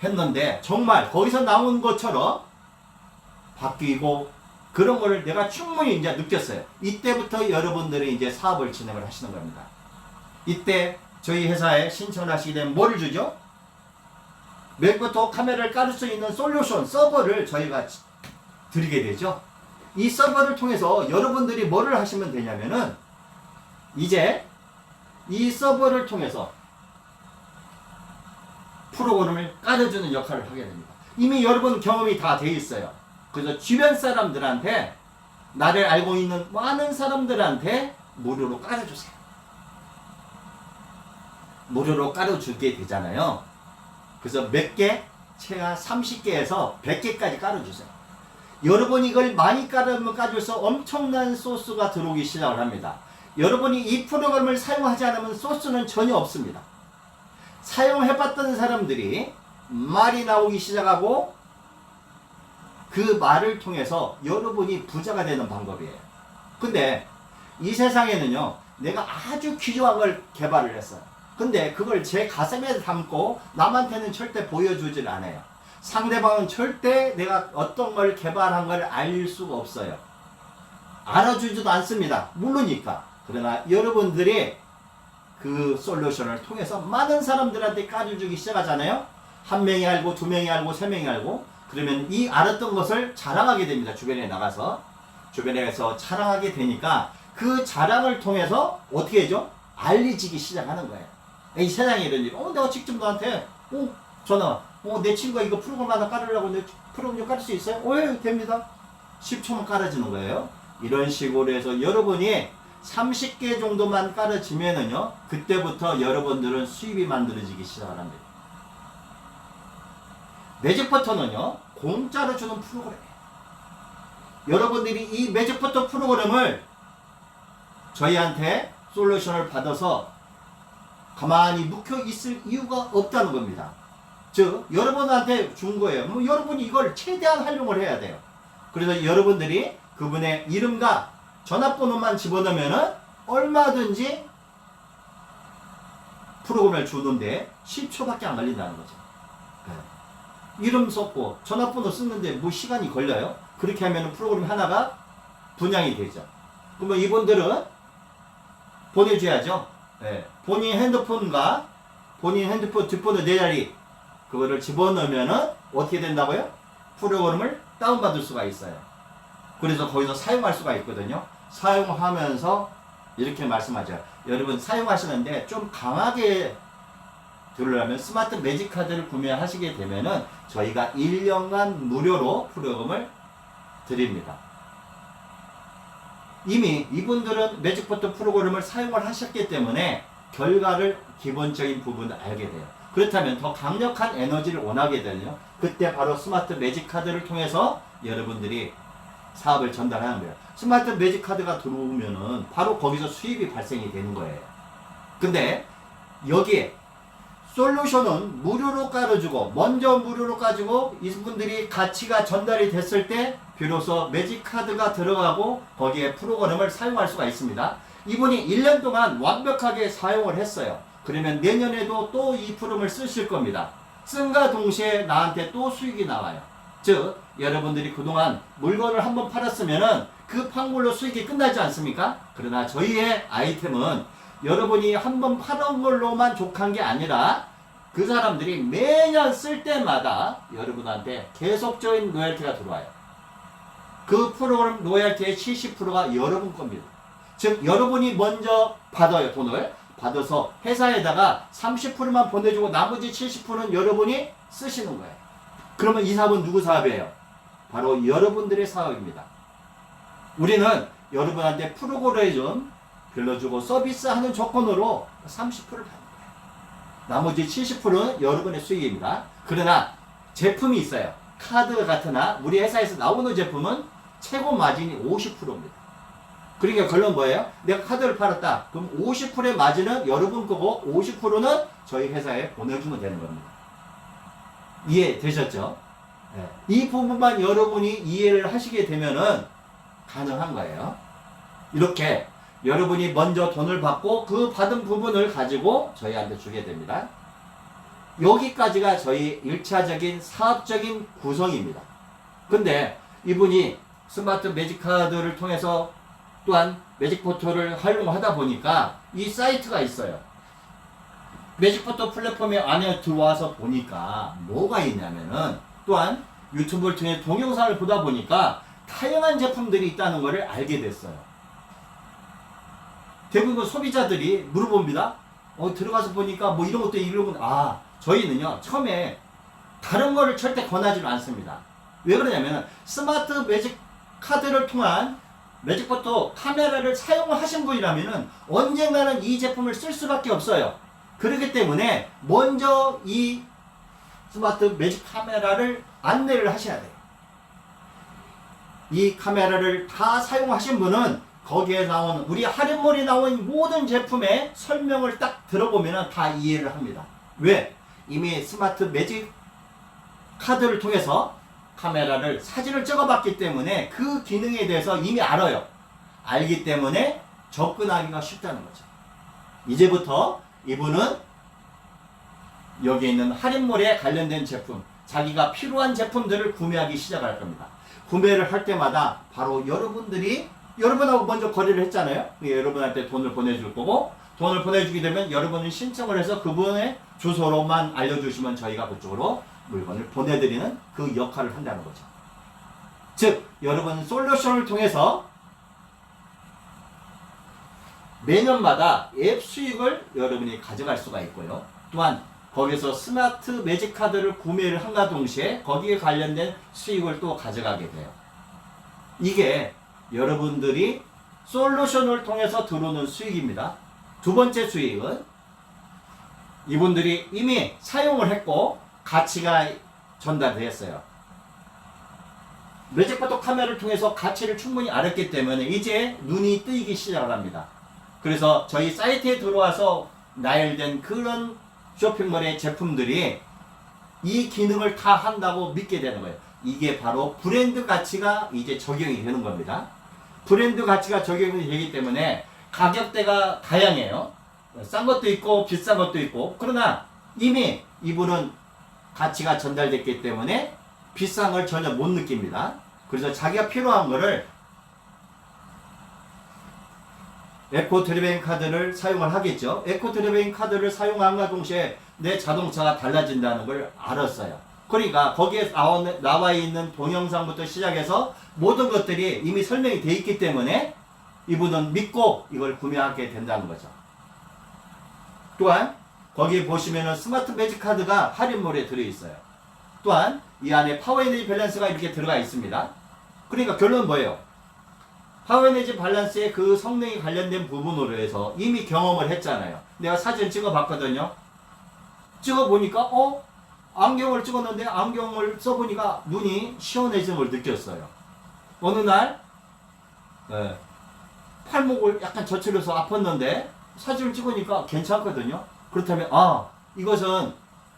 했는데 정말 거기서 나온 것처럼 바뀌고 그런 거를 내가 충분히 이제 느꼈어요. 이때부터 여러분들이 이제 사업을 진행을 하시는 겁니다. 이때 저희 회사에 신청하시게 되면 뭐를 주죠? 매직포터 카메라를 깔을 수 있는 솔루션 서버를 저희가 드리게 되죠. 이 서버를 통해서 여러분들이 뭐를 하시면 되냐면은 이제 이 서버를 통해서 프로그램을 깔아주는 역할을 하게 됩니다. 이미 여러분 경험이 다 돼 있어요. 그래서 주변 사람들한테 나를 알고 있는 많은 사람들한테 무료로 깔아주세요. 무료로 깔아주게 되잖아요. 그래서 몇 개? 최하 30개에서 100개까지 깔아주세요. 여러분이 이걸 많이 깔으면 깔아줘서 엄청난 소스가 들어오기 시작을 합니다. 여러분이 이 프로그램을 사용하지 않으면 소스는 전혀 없습니다. 사용해봤던 사람들이 말이 나오기 시작하고 그 말을 통해서 여러분이 부자가 되는 방법이에요. 근데 이 세상에는요, 내가 아주 귀중한 걸 개발을 했어요. 근데 그걸 제 가슴에 담고 남한테는 절대 보여주질 않아요. 상대방은 절대 내가 어떤 걸 개발한 걸 알 수가 없어요. 알아주지도 않습니다. 모르니까. 그러나 여러분들이 그 솔루션을 통해서 많은 사람들한테 까주기 시작하잖아요. 한 명이 알고, 두 명이 알고, 세 명이 알고. 그러면 이 알았던 것을 자랑하게 됩니다. 주변에 나가서. 주변에서 자랑하게 되니까 그 자랑을 통해서 어떻게 해죠? 알려지기 시작하는 거예요. 이 세상에 이런 일. 내가 직접 너한테, 전화. 내 친구가 이거 프로그램 하나 깔으려고 내 프로그램 좀 깔을 수 있어요? 예, 됩니다. 10초만 깔아주는 거예요. 이런 식으로 해서 여러분이 30개 정도만 깔아지면은요, 그때부터 여러분들은 수입이 만들어지기 시작을 합니다. 매직포터는요, 공짜로 주는 프로그램이에요. 여러분들이 이 매직포터 프로그램을 저희한테 솔루션을 받아서 가만히 묵혀 있을 이유가 없다는 겁니다. 즉, 여러분한테 준 거예요. 여러분이 이걸 최대한 활용을 해야 돼요. 그래서 여러분들이 그분의 이름과 전화번호만 집어넣으면은 얼마든지 프로그램을 주는데 10초밖에 안 걸린다는 거죠. 네. 이름 썼고 전화번호 쓰는데 뭐 시간이 걸려요? 그렇게 하면 프로그램 하나가 분양이 되죠. 그러면 이분들은 보내줘야죠. 네. 본인 핸드폰 뒷번호 4자리 그거를 집어넣으면은 어떻게 된다고요? 프로그램을 다운받을 수가 있어요. 그래서 거기서 사용할 수가 있거든요. 사용하면서 이렇게 말씀하죠. 여러분 사용하시는데 좀 강하게 들으려면 스마트 매직 카드를 구매하시게 되면은 저희가 1년간 무료로 프로그램을 드립니다. 이미 이분들은 매직포트 프로그램을 사용을 하셨기 때문에 결과를 기본적인 부분을 알게 돼요. 그렇다면 더 강력한 에너지를 원하게 되면요. 그때 바로 스마트 매직 카드를 통해서 여러분들이 사업을 전달하는 거예요. 스마트 매직 카드가 들어오면은 바로 거기서 수입이 발생이 되는 거예요. 근데 여기에 솔루션은 무료로 깔아주고 먼저 무료로 까주고 이분들이 가치가 전달이 됐을 때 비로소 매직 카드가 들어가고 거기에 프로그램을 사용할 수가 있습니다. 이분이 1년 동안 완벽하게 사용을 했어요. 그러면 내년에도 또 이 프로그램을 쓰실 겁니다. 쓴과 동시에 나한테 또 수익이 나와요. 즉 여러분들이 그동안 물건을 한번 팔았으면은 그 판물로 수익이 끝나지 않습니까? 그러나 저희의 아이템은 여러분이 한번 팔은 걸로만 족한 게 아니라 그 사람들이 매년 쓸 때마다 여러분한테 계속적인 로열티가 들어와요. 그 프로그램 로열티의 70%가 여러분 겁니다. 즉 여러분이 먼저 받아요. 돈을 받아서 회사에다가 30%만 보내주고 나머지 70%는 여러분이 쓰시는 거예요. 그러면 이 사업은 누구 사업이에요? 바로 여러분들의 사업입니다. 우리는 여러분한테 프로그램을 좀 빌려주고 서비스하는 조건으로 30%를 받는 거예요. 나머지 70%는 여러분의 수익입니다. 그러나 제품이 있어요. 카드 같으나 우리 회사에서 나오는 제품은 최고 마진이 50%입니다. 그러니까 결론 뭐예요? 내가 카드를 팔았다. 그럼 50%의 마진은 여러분 거고 50%는 저희 회사에 보내주면 되는 겁니다. 이해되셨죠? 네. 이 부분만 여러분이 이해를 하시게 되면은 가능한 거예요. 이렇게 여러분이 먼저 돈을 받고 그 받은 부분을 가지고 저희한테 주게 됩니다. 여기까지가 저희 1차적인 사업적인 구성입니다. 근데 이분이 스마트 매직 카드를 통해서 또한 매직포터를 활용하다 보니까 이 사이트가 있어요. 매직포터 플랫폼에 안에 들어와서 보니까 뭐가 있냐면은 또한 유튜브를 통해 동영상을 보다 보니까 다양한 제품들이 있다는 것을 알게 됐어요. 대부분 소비자들이 물어봅니다. 들어가서 보니까 뭐 이런 것도 이런 거, 저희는요, 처음에 다른 거를 절대 권하지는 않습니다. 왜 그러냐면, 스마트 매직 카드를 통한 매직포터 카메라를 사용하신 분이라면은 언젠가는 이 제품을 쓸 수밖에 없어요. 그렇기 때문에 먼저 이 스마트 매직 카메라를 안내를 하셔야 돼요. 이 카메라를 다 사용하신 분은 거기에 나온 우리 할인몰이 나온 모든 제품의 설명을 딱 들어보면 다 이해를 합니다. 왜? 이미 스마트 매직 카드를 통해서 카메라를 사진을 찍어봤기 때문에 그 기능에 대해서 이미 알아요. 알기 때문에 접근하기가 쉽다는 거죠. 이제부터 이분은 여기 있는 할인몰에 관련된 제품, 자기가 필요한 제품들을 구매하기 시작할 겁니다. 구매를 할 때마다 바로 여러분하고 먼저 거래를 했잖아요. 여러분한테 돈을 보내줄 거고, 돈을 보내주게 되면 여러분이 신청을 해서 그분의 주소로만 알려주시면 저희가 그쪽으로 물건을 보내드리는 그 역할을 한다는 거죠. 즉 여러분 솔루션을 통해서 매년마다 앱 수익을 여러분이 가져갈 수가 있고요. 또한 거기서 스마트 매직 카드를 구매를 한과 동시에 거기에 관련된 수익을 또 가져가게 돼요. 이게 여러분들이 솔루션을 통해서 들어오는 수익입니다. 두 번째 수익은 이분들이 이미 사용을 했고 가치가 전달됐어요. 매직포터 카메라를 통해서 가치를 충분히 알았기 때문에 이제 눈이 뜨이기 시작을 합니다. 그래서 저희 사이트에 들어와서 나열된 그런 쇼핑몰의 제품들이 이 기능을 다 한다고 믿게 되는 거예요. 이게 바로 브랜드 가치가 이제 적용이 되는 겁니다. 브랜드 가치가 적용이 되기 때문에 가격대가 다양해요. 싼 것도 있고 비싼 것도 있고, 그러나 이미 이분은 가치가 전달됐기 때문에 비싼 걸 전혀 못 느낍니다. 그래서 자기가 필요한 거를 에코 드리뱅 카드를 사용을 하겠죠. 에코 드리뱅 카드를 사용함과 동시에 내 자동차가 달라진다는 걸 알았어요. 그러니까 거기에 나와 있는 동영상부터 시작해서 모든 것들이 이미 설명이 돼 있기 때문에 이분은 믿고 이걸 구매하게 된다는 거죠. 또한 거기 보시면은 스마트 매직 카드가 할인몰에 들어있어요. 또한 이 안에 파워에너지 밸런스가 이렇게 들어가 있습니다. 그러니까 결론은 뭐예요? 파워에너지 밸런스의 그 성능이 관련된 부분으로 해서 이미 경험을 했잖아요. 내가 사진 찍어 봤거든요. 찍어 보니까 안경을 찍었는데 안경을 써보니까 눈이 시원해짐을 느꼈어요. 어느 날 팔목을 약간 저출해서 아팠는데 사진을 찍으니까 괜찮거든요. 그렇다면 이것은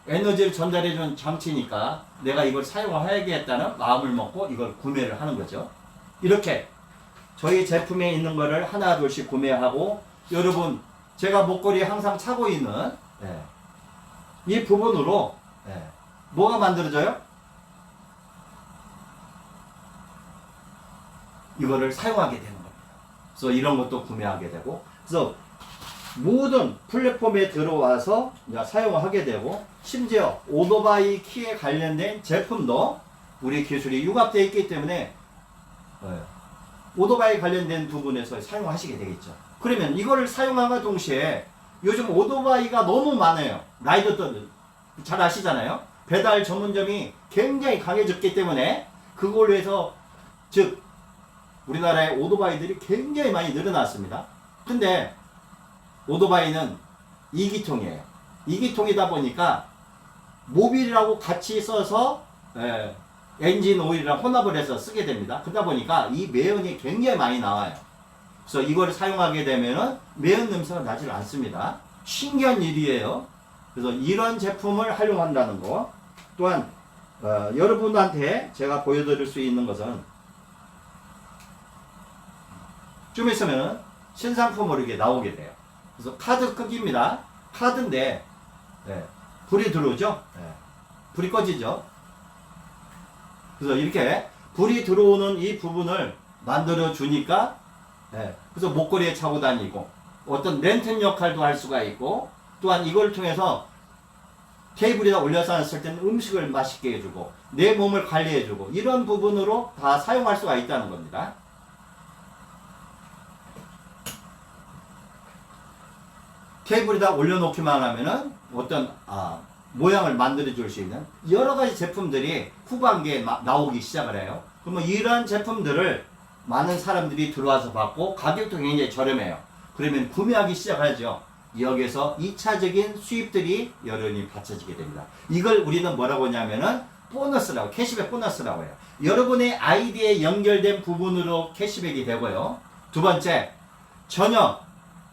에너지를 전달해주는 장치니까 내가 이걸 사용해야겠다는 마음을 먹고 이걸 구매를 하는 거죠. 이렇게 저희 제품에 있는 거를 하나 둘씩 구매하고, 여러분 제가 목걸이에 항상 차고 있는 이 부분으로 뭐가 만들어져요? 이거를 사용하게 되는 겁니다. 그래서 이런 것도 구매하게 되고, 그래서 모든 플랫폼에 들어와서 사용을 하게 되고, 심지어 오토바이 키에 관련된 제품도 우리 기술이 융합되어 있기 때문에 오토바이 관련된 부분에서 사용하시게 되겠죠. 그러면 이거를 사용함과 동시에 요즘 오토바이가 너무 많아요. 라이더들 잘 아시잖아요. 배달 전문점이 굉장히 강해졌기 때문에 그걸로 해서 즉 우리나라의 오토바이들이 굉장히 많이 늘어났습니다. 근데 오토바이는 2기통이에요. 2기통이다 보니까 모빌이라고 같이 써서 엔진 오일이랑 혼합을 해서 쓰게 됩니다. 그러다 보니까 이 매연이 굉장히 많이 나와요. 그래서 이걸 사용하게 되면은 매연 냄새가 나질 않습니다. 신기한 일이에요. 그래서 이런 제품을 활용한다는 거. 또한 여러분한테 제가 보여드릴 수 있는 것은 좀 있으면 신상품으로 이게 나오게 돼요. 그래서 카드 크기입니다. 카드인데 불이 들어오죠. 불이 꺼지죠. 그래서 이렇게 불이 들어오는 이 부분을 만들어 주니까 그래서 목걸이에 차고 다니고 어떤 랜턴 역할도 할 수가 있고, 또한 이걸 통해서 테이블에다 올려서 놨을 때는 음식을 맛있게 해주고 내 몸을 관리해주고 이런 부분으로 다 사용할 수가 있다는 겁니다. 테이블에다 올려놓기만 하면은 어떤 모양을 만들어 줄 수 있는 여러 가지 제품들이 후반기에 나오기 시작을 해요. 그러면 이러한 제품들을 많은 사람들이 들어와서 받고 가격도 굉장히 저렴해요. 그러면 구매하기 시작하죠. 여기서 2차적인 수입들이 여러분이 받쳐지게 됩니다. 이걸 우리는 뭐라고 하냐면은 보너스라고, 캐시백 보너스라고 해요. 여러분의 아이디에 연결된 부분으로 캐시백이 되고요. 두 번째, 전혀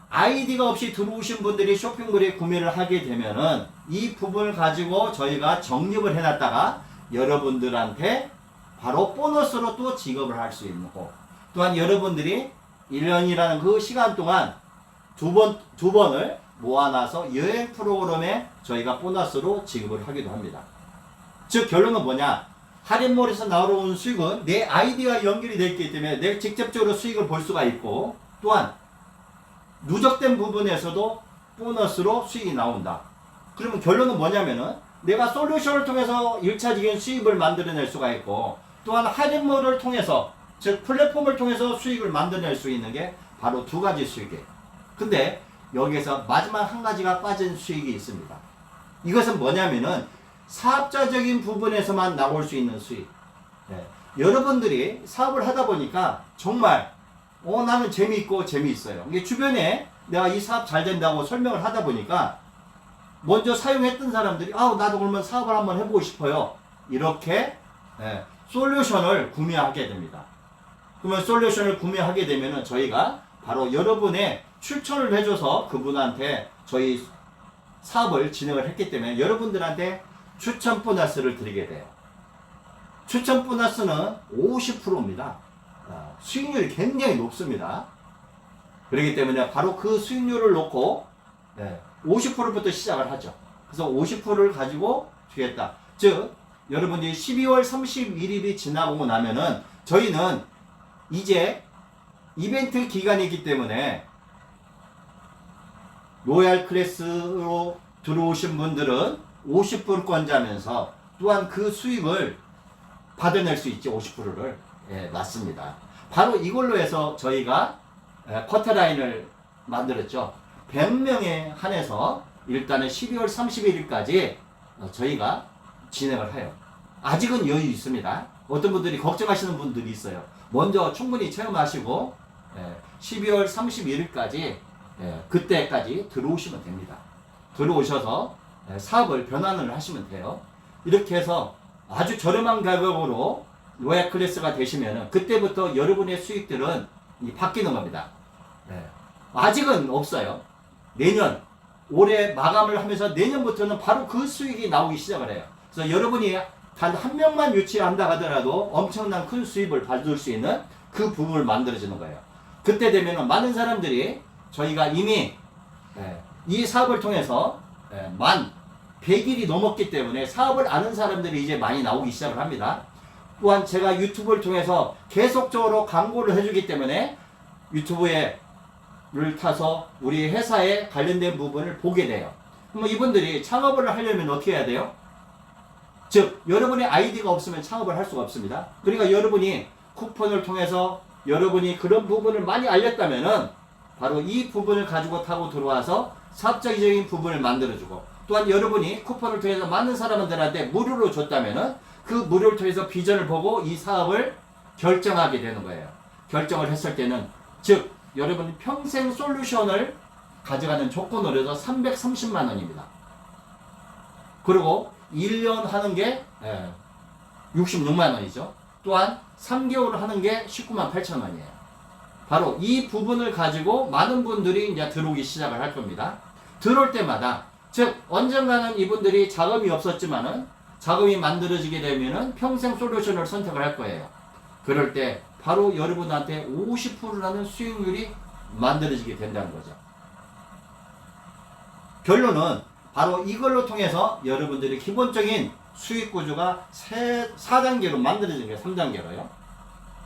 아이디가 없이 들어오신 분들이 쇼핑몰에 구매를 하게 되면은 이 부분을 가지고 저희가 적립을 해놨다가 여러분들한테 바로 보너스로 또 지급을 할 수 있는 거. 또한 여러분들이 1년이라는 그 시간 동안 두 번을 모아놔서 여행 프로그램에 저희가 보너스로 지급을 하기도 합니다. 즉 결론은 뭐냐? 할인몰에서 나오는 수익은 내 아이디와 연결이 되어 있기 때문에 내가 직접적으로 수익을 볼 수가 있고, 또한 누적된 부분에서도 보너스로 수익이 나온다. 그러면 결론은 뭐냐면은 내가 솔루션을 통해서 1차적인 수익을 만들어낼 수가 있고, 또한 할인몰을 통해서, 즉 플랫폼을 통해서 수익을 만들어낼 수 있는 게 바로 두 가지 수익이에요. 근데 여기에서 마지막 한 가지가 빠진 수익이 있습니다. 이것은 뭐냐면은 사업자적인 부분에서만 나올 수 있는 수익. 여러분들이 사업을 하다 보니까 정말 나는 재미있고 재미있어요. 이게 주변에 내가 이 사업 잘 된다고 설명을 하다 보니까 먼저 사용했던 사람들이 나도 그러면 사업을 한번 해보고 싶어요. 이렇게 솔루션을 구매하게 됩니다. 그러면 솔루션을 구매하게 되면은 저희가 바로 여러분의 추천을 해줘서 그분한테 저희 사업을 진행을 했기 때문에 여러분들한테 추천 보너스를 드리게 돼요. 추천 보너스는 50%입니다. 수익률이 굉장히 높습니다. 그렇기 때문에 바로 그 수익률을 놓고 50%부터 시작을 하죠. 그래서 50%를 가지고 주겠다. 즉 여러분들이 12월 31일이 지나고 나면은 저희는 이제 이벤트 기간이기 때문에 로얄 클래스로 들어오신 분들은 50%권자면서 또한 그 수익을 받아낼 수 있죠. 50%를. 예, 맞습니다. 바로 이걸로 해서 저희가 커트라인을 만들었죠. 100명에 한해서 일단은 12월 31일까지 저희가 진행을 해요. 아직은 여유 있습니다. 어떤 분들이 걱정하시는 분들이 있어요. 먼저 충분히 체험하시고 12월 31일까지 그때까지 들어오시면 됩니다. 들어오셔서 사업을 변환을 하시면 돼요. 이렇게 해서 아주 저렴한 가격으로 로얄 클래스가 되시면 그때부터 여러분의 수익들은 바뀌는 겁니다. 아직은 없어요. 내년 올해 마감을 하면서 내년부터는 바로 그 수익이 나오기 시작을 해요. 그래서 여러분이 단 한 명만 유치한다 하더라도 엄청난 큰 수입을 받을 수 있는 그 부분을 만들어지는 거예요. 그때 되면 많은 사람들이 저희가 이미 이 사업을 통해서 만 100일이 넘었기 때문에 사업을 아는 사람들이 이제 많이 나오기 시작을 합니다. 또한 제가 유튜브를 통해서 계속적으로 광고를 해주기 때문에 유튜브를 타서 우리 회사에 관련된 부분을 보게 돼요. 그럼 이분들이 창업을 하려면 어떻게 해야 돼요? 즉 여러분의 아이디가 없으면 창업을 할 수가 없습니다. 그러니까 여러분이 쿠폰을 통해서 여러분이 그런 부분을 많이 알렸다면은 바로 이 부분을 가지고 타고 들어와서 사업적인 부분을 만들어주고, 또한 여러분이 쿠폰을 통해서 많은 사람들한테 무료로 줬다면은 그 무료를 통해서 비전을 보고 이 사업을 결정하게 되는 거예요. 결정을 했을 때는 즉 여러분이 평생 솔루션을 가져가는 조건으로 해서 330만 원입니다. 그리고 1년 하는 게 66만 원이죠. 또한 3개월 하는 게 19만 8천 원이에요. 바로 이 부분을 가지고 많은 분들이 이제 들어오기 시작을 할 겁니다. 들어올 때마다, 즉 언젠가는 이분들이 자금이 없었지만은 자금이 만들어지게 되면은 평생 솔루션을 선택을 할 거예요. 그럴 때 바로 여러분한테 50%라는 수익률이 만들어지게 된다는 거죠. 결론은 바로 이걸로 통해서 여러분들이 기본적인 수익 구조가 4단계로 만들어진 거예요. 3단계로요.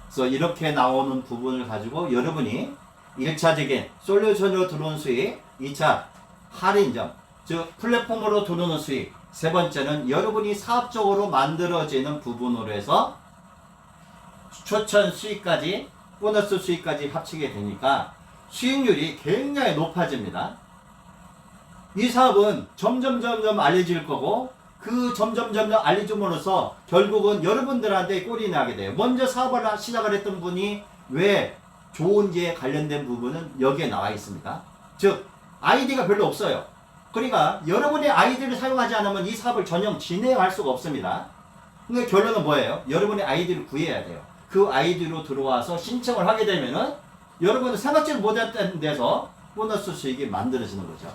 그래서 이렇게 나오는 부분을 가지고 여러분이 1차적인 솔루션으로 들어온 수익, 2차 할인점, 즉 플랫폼으로 들어오는 수익, 세 번째는 여러분이 사업적으로 만들어지는 부분으로 해서 초천 수익까지, 보너스 수익까지 합치게 되니까 수익률이 굉장히 높아집니다. 이 사업은 점점 알려질 거고, 그 점점 알려줌으로써 결국은 여러분들한테 꼴이 나게 돼요. 먼저 사업을 시작을 했던 분이 왜 좋은지에 관련된 부분은 여기에 나와 있습니다. 즉 아이디가 별로 없어요. 그러니까 여러분의 아이디를 사용하지 않으면 이 사업을 전혀 진행할 수가 없습니다. 그러니까 결론은 뭐예요? 여러분의 아이디를 구해야 돼요. 그 아이디로 들어와서 신청을 하게 되면은 여러분은 생각지도 못했던 데서 보너스 수익이 만들어지는 거죠.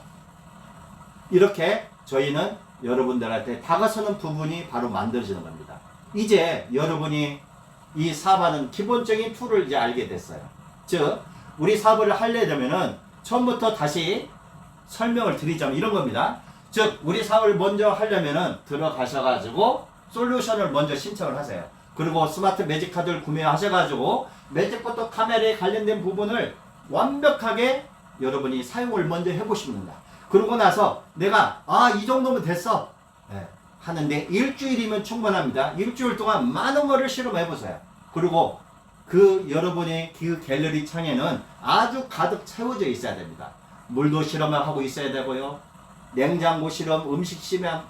이렇게 저희는 여러분들한테 다가서는 부분이 바로 만들어지는 겁니다. 이제 여러분이 이 사업하는 기본적인 툴을 이제 알게 됐어요. 즉 우리 사업을 하려면은 처음부터 다시 설명을 드리자면 이런 겁니다. 즉 우리 사업을 먼저 하려면은 들어가셔가지고 솔루션을 먼저 신청을 하세요. 그리고 스마트 매직 카드를 구매하셔가지고 매직포터 카메라에 관련된 부분을 완벽하게 여러분이 사용을 먼저 해보십니다. 그러고 나서 내가 이 정도면 됐어 하는데 일주일이면 충분합니다. 일주일 동안 많은 거를 실험해보세요. 그리고 그 여러분의 그 갤러리 창에는 아주 가득 채워져 있어야 됩니다. 물도 실험을 하고 있어야 되고요. 냉장고 실험, 음식 실험,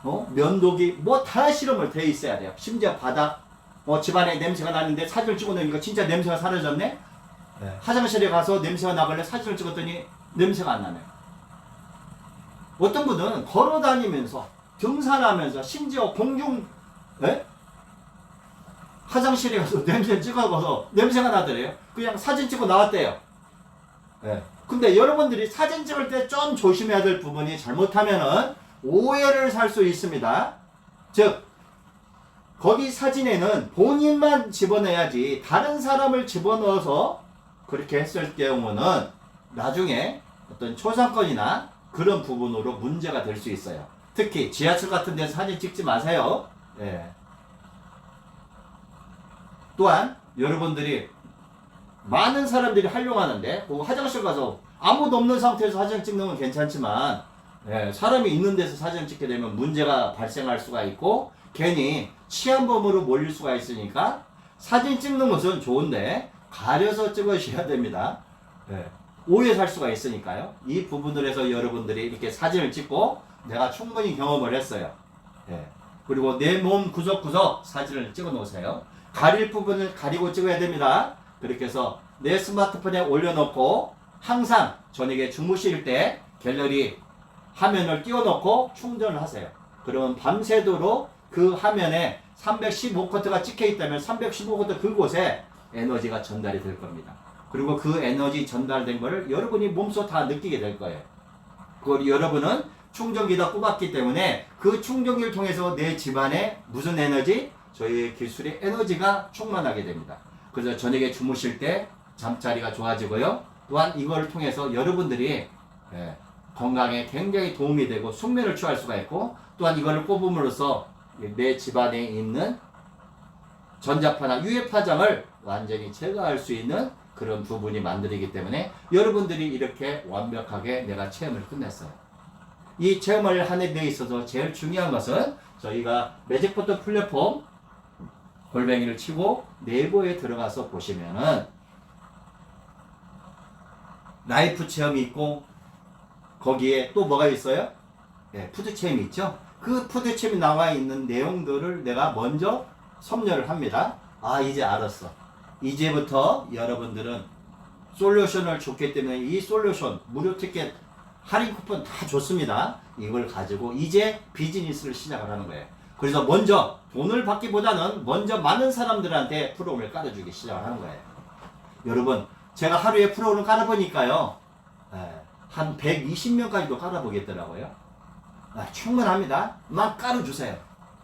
면도기 뭐 다 실험을 돼 있어야 돼요. 심지어 바닥, 집안에 냄새가 나는데 사진을 찍어놓으니까 진짜 냄새가 사라졌네. 화장실에 가서 냄새가 나길래 사진을 찍었더니 냄새가 안 나네요. 어떤 분은 걸어 다니면서 등산하면서 심지어 공중 화장실에 가서 냄새 찍어서 냄새가 나더래요. 그냥 사진 찍고 나왔대요. 근데 여러분들이 사진 찍을 때 좀 조심해야 될 부분이 잘못하면은 오해를 살 수 있습니다. 즉 거기 사진에는 본인만 집어넣어야지 다른 사람을 집어넣어서 그렇게 했을 경우는 나중에 어떤 초상권이나 그런 부분으로 문제가 될 수 있어요. 특히 지하철 같은 데서 사진 찍지 마세요. 또한 여러분들이 많은 사람들이 활용하는데 그 화장실 가서 아무도 없는 상태에서 사진 찍는 건 괜찮지만 예, 사람이 있는 데서 사진 찍게 되면 문제가 발생할 수가 있고 괜히 치안범으로 몰릴 수가 있으니까 사진 찍는 것은 좋은데 가려서 찍으셔야 됩니다. 예, 오해 살 수가 있으니까요. 이 부분들에서 여러분들이 이렇게 사진을 찍고 내가 충분히 경험을 했어요. 예, 그리고 내 몸 구석구석 사진을 찍어 놓으세요. 가릴 부분을 가리고 찍어야 됩니다. 그렇게 해서 내 스마트폰에 올려놓고 항상 저녁에 주무실 때 갤러리 화면을 띄워놓고 충전을 하세요. 그러면 밤새도록 그 화면에 315W가 찍혀 있다면 315W 그곳에 에너지가 전달이 될 겁니다. 그리고 그 에너지 전달된 거를 여러분이 몸소 다 느끼게 될 거예요. 그걸 여러분은 충전기다 꼽았기 때문에 그 충전기를 통해서 내 집안에 무슨 에너지? 저희 기술의 에너지가 충만하게 됩니다. 그래서 저녁에 주무실 때 잠자리가 좋아지고요. 또한 이걸 통해서 여러분들이 건강에 굉장히 도움이 되고 숙면을 취할 수가 있고 또한 이걸 꼽음으로써 내 집안에 있는 전자파나 유해파장을 완전히 제거할 수 있는 그런 부분이 만들어지기 때문에 여러분들이 이렇게 완벽하게 내가 체험을 끝냈어요. 이 체험을 하는 데 있어서 제일 중요한 것은 저희가 매직포트 플랫폼 골뱅이를 치고 내부에 들어가서 보시면은 라이프 체험이 있고 거기에 또 뭐가 있어요? 네, 푸드 체험이 있죠. 그 푸드 체험이 나와 있는 내용들을 내가 먼저 섭렵을 합니다. 아, 이제 알았어. 이제부터 여러분들은 솔루션을 줬기 때문에 이 솔루션 무료 티켓 할인 쿠폰 다 줬습니다. 이걸 가지고 이제 비즈니스를 시작을 하는 거예요. 그래서 먼저 돈을 받기보다는 먼저 많은 사람들한테 프로그램을 깔아주기 시작을 하는 거예요. 여러분, 제가 하루에 프로그램을 깔아보니까요, 한 120명까지도 깔아보겠더라고요. 충분합니다. 막 깔아주세요.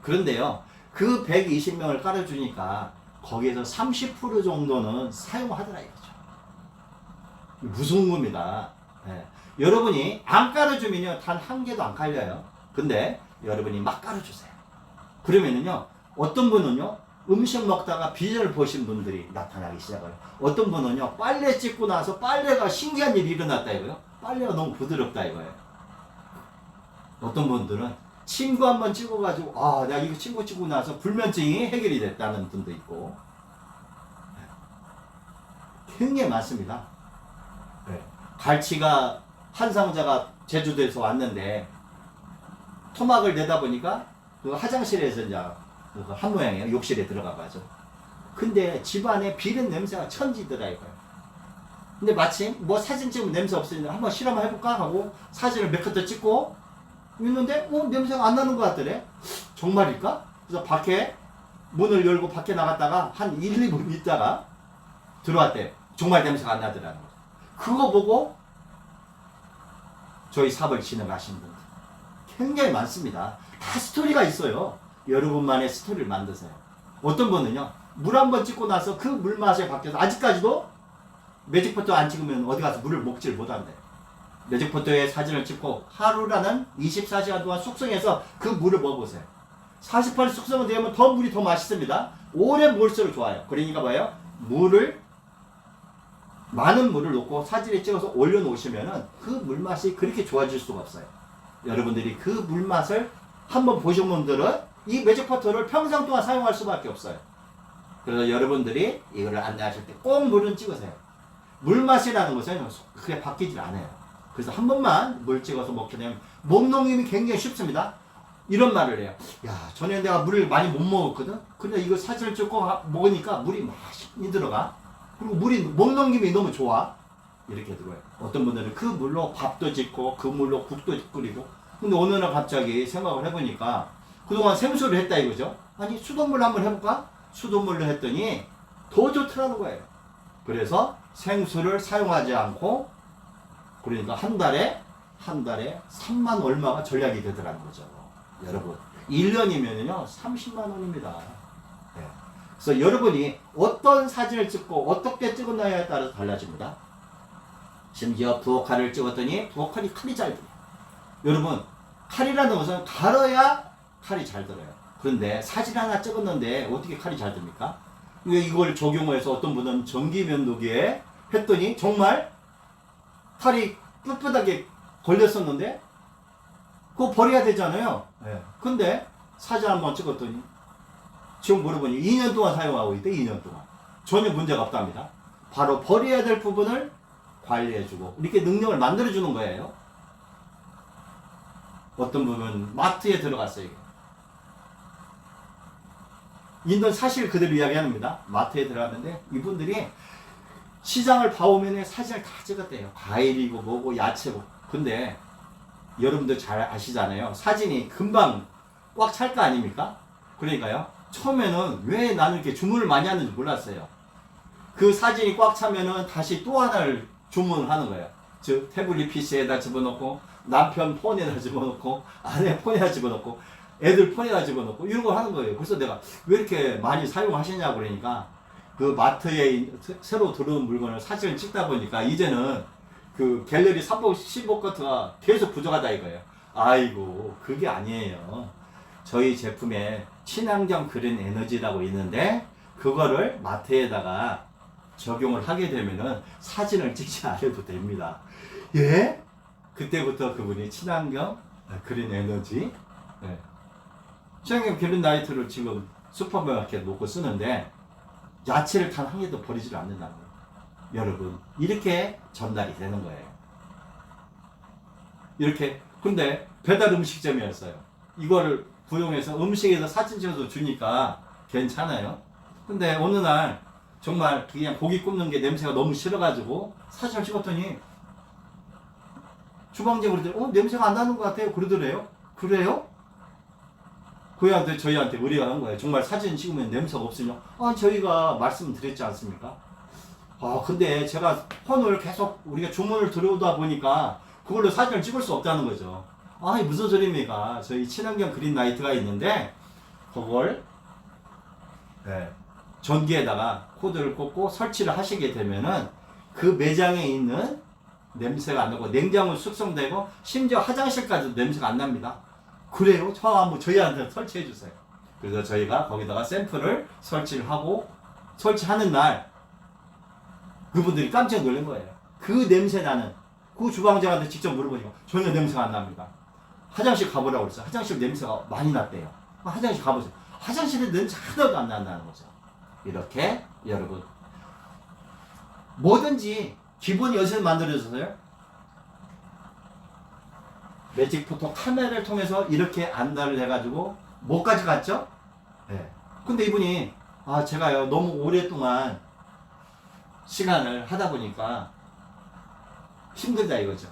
그런데요, 그 120명을 깔아주니까 거기에서 30% 정도는 사용하더라 이거죠. 무서운 겁니다. 여러분이 안 깔아주면요, 단 한 개도 안 깔려요. 근데 여러분이 막 깔아주세요. 그러면은요, 어떤 분은요, 음식 먹다가 비전을 보신 분들이 나타나기 시작해요. 어떤 분은요, 빨래 찢고 나서 빨래가 신기한 일이 일어났다 이거요. 빨래가 너무 부드럽다 이거예요. 어떤 분들은 친구 한번 찍어가지고, 아, 내가 이거 친구 찍고 나서 불면증이 해결이 됐다는 분도 있고, 굉장히 많습니다. 갈치가 한 상자가 제주도에서 왔는데 토막을 내다 보니까 그 화장실에서 이제 한 모양이에요. 욕실에 들어가가지고. 근데 집안에 비린 냄새가 천지더라 이거예요. 근데 마침 뭐 사진 찍으면 냄새 없으니까 한번 실험 해볼까 하고 사진을 몇 컷 더 찍고 있는데 냄새가 안 나는 것 같더래. 정말일까? 그래서 밖에 문을 열고 밖에 나갔다가 한 1, 2분 있다가 들어왔대. 정말 냄새가 안 나더라는 거죠. 그거 보고 저희 사업을 진행하신 분들 굉장히 많습니다. 다 스토리가 있어요. 여러분만의 스토리를 만드세요. 어떤 분은요, 물 한 번 찍고 나서 그 물 맛에 바뀌어서 아직까지도 매직포트 안 찍으면 어디 가서 물을 먹지를 못한대. 매직포트에 사진을 찍고 하루라는 24시간 동안 숙성해서 그 물을 먹어보세요. 48 숙성은 되면 더 물이 더 맛있습니다. 오래 먹을수록 좋아요. 그러니까 뭐예요? 많은 물을 넣고 사진에 찍어서 올려놓으시면은 그 물맛이 그렇게 좋아질 수가 없어요. 여러분들이 그 물맛을 한번 보신 분들은 이 매직포트를 평생 동안 사용할 수밖에 없어요. 그래서 여러분들이 이거를 안내하실 때 꼭 물은 찍으세요. 물맛이라는 것은 크게 바뀌질 않아요. 그래서 한 번만 물 찍어서 먹게 되면 몸농림이 굉장히 쉽습니다. 이런 말을 해요. 야, 전에 내가 물을 많이 못 먹었거든? 근데 이거 사진을 찍고 먹으니까 물이 많이 들어가. 그리고 물이 몸넘김이 너무 좋아. 이렇게 들어요. 어떤 분들은 그 물로 밥도 짓고 그 물로 국도 끓이고. 근데 어느 날 갑자기 생각을 해보니까 그동안 생수를 했다 이거죠. 아니 수돗물로 한번 해볼까? 수돗물로 했더니 더 좋더라는 거예요. 그래서 생수를 사용하지 않고 그러니까 한 달에 3만 얼마가 절약이 되더라는 거죠. 여러분 1년이면요 30만 원입니다. 네. 그래서 여러분이 어떤 사진을 찍고 어떻게 찍었나에 따라서 달라집니다. 심지어 부엌칼을 찍었더니 부엌칼이 칼이 잘 들어요. 여러분 칼이라는 것은 갈아야 칼이 잘 들어요. 그런데 사진 하나 찍었는데 어떻게 칼이 잘 듭니까? 이걸 적용해서 어떤 분은 전기면도기에 했더니 정말 탈이 뿔뿔하게 걸렸었는데 그거 버려야 되잖아요. 네. 근데 사진 한번 찍었더니 지금 물어보니 2년 동안 사용하고 있대. 2년 동안 전혀 문제가 없답니다. 바로 버려야 될 부분을 관리해주고 이렇게 능력을 만들어주는 거예요. 어떤 부분 마트에 들어갔어요. 인도는 사실 그대로 이야기합니다. 마트에 들어갔는데 이분들이 시장을 봐오면 사진을 다 찍었대요. 과일이고 뭐고 야채고. 근데 여러분들 잘 아시잖아요. 사진이 금방 꽉 찰 거 아닙니까? 그러니까요. 처음에는 왜 나는 이렇게 주문을 많이 하는지 몰랐어요. 그 사진이 꽉 차면은 다시 또 하나를 주문을 하는 거예요. 즉 태블릿 PC에다 집어넣고 남편 폰에다 집어넣고 아내 폰에다 집어넣고 애들 폰에다 집어넣고 이런 걸 하는 거예요. 그래서 내가 왜 이렇게 많이 사용하시냐고 그러니까 그 마트에 새로 들어온 물건을 사진을 찍다 보니까 이제는 그 갤러리 3복 15커트가 계속 부족하다 이거예요. 아이고 그게 아니에요. 저희 제품에 친환경 그린 에너지라고 있는데 그거를 마트에다가 적용을 하게 되면은 사진을 찍지 않아도 됩니다. 예? 그때부터 그분이 친환경 그린 에너지 친환경 그린 라이트를 지금 슈퍼마켓 놓고 쓰는데 야채를 단 한 개도 버리지를 않는다는 거예요. 여러분 이렇게 전달이 되는 거예요. 이렇게 근데 배달 음식점이었어요. 이거를 구용해서 음식에서 사진 찍어서 주니까 괜찮아요. 근데 어느 날 정말 그냥 고기 굽는 게 냄새가 너무 싫어가지고 사진을 찍었더니 주방장이 그러더니 냄새가 안 나는 것 같아요. 그러더래요. 그래요? 그한테 저희한테 의뢰가 한 거예요. 정말 사진 찍으면 냄새가 없으냐? 저희가 말씀드렸지 않습니까? 근데 제가 폰을 계속 우리가 주문을 들어오다 보니까 그걸로 사진을 찍을 수 없다는 거죠. 무슨 소리입니까? 저희 친환경 그린 라이트가 있는데 그걸 전기에다가 코드를 꽂고 설치를 하시게 되면은 그 매장에 있는 냄새가 안 나고 냉장고 숙성되고 심지어 화장실까지도 냄새가 안 납니다. 그래요? 한번 저희한테 설치해 주세요. 그래서 저희가 거기다가 샘플을 설치를 하고 설치하는 날 그분들이 깜짝 놀란 거예요. 그 냄새 나는 그 주방장한테 직접 물어보니까 전혀 냄새가 안 납니다. 화장실 가보라고 그랬어요. 화장실 냄새가 많이 났대요. 화장실 가보세요. 화장실에 냄새 하나도 안 난다는 거죠. 이렇게 여러분 뭐든지 기본이 어디서 만들어졌어요? 매직 포토 카메라를 통해서 이렇게 안달을 해가지고 뭐까지 갔죠? 네. 근데 이분이 제가요 너무 오랫동안 시간을 하다 보니까 힘들다 이거죠.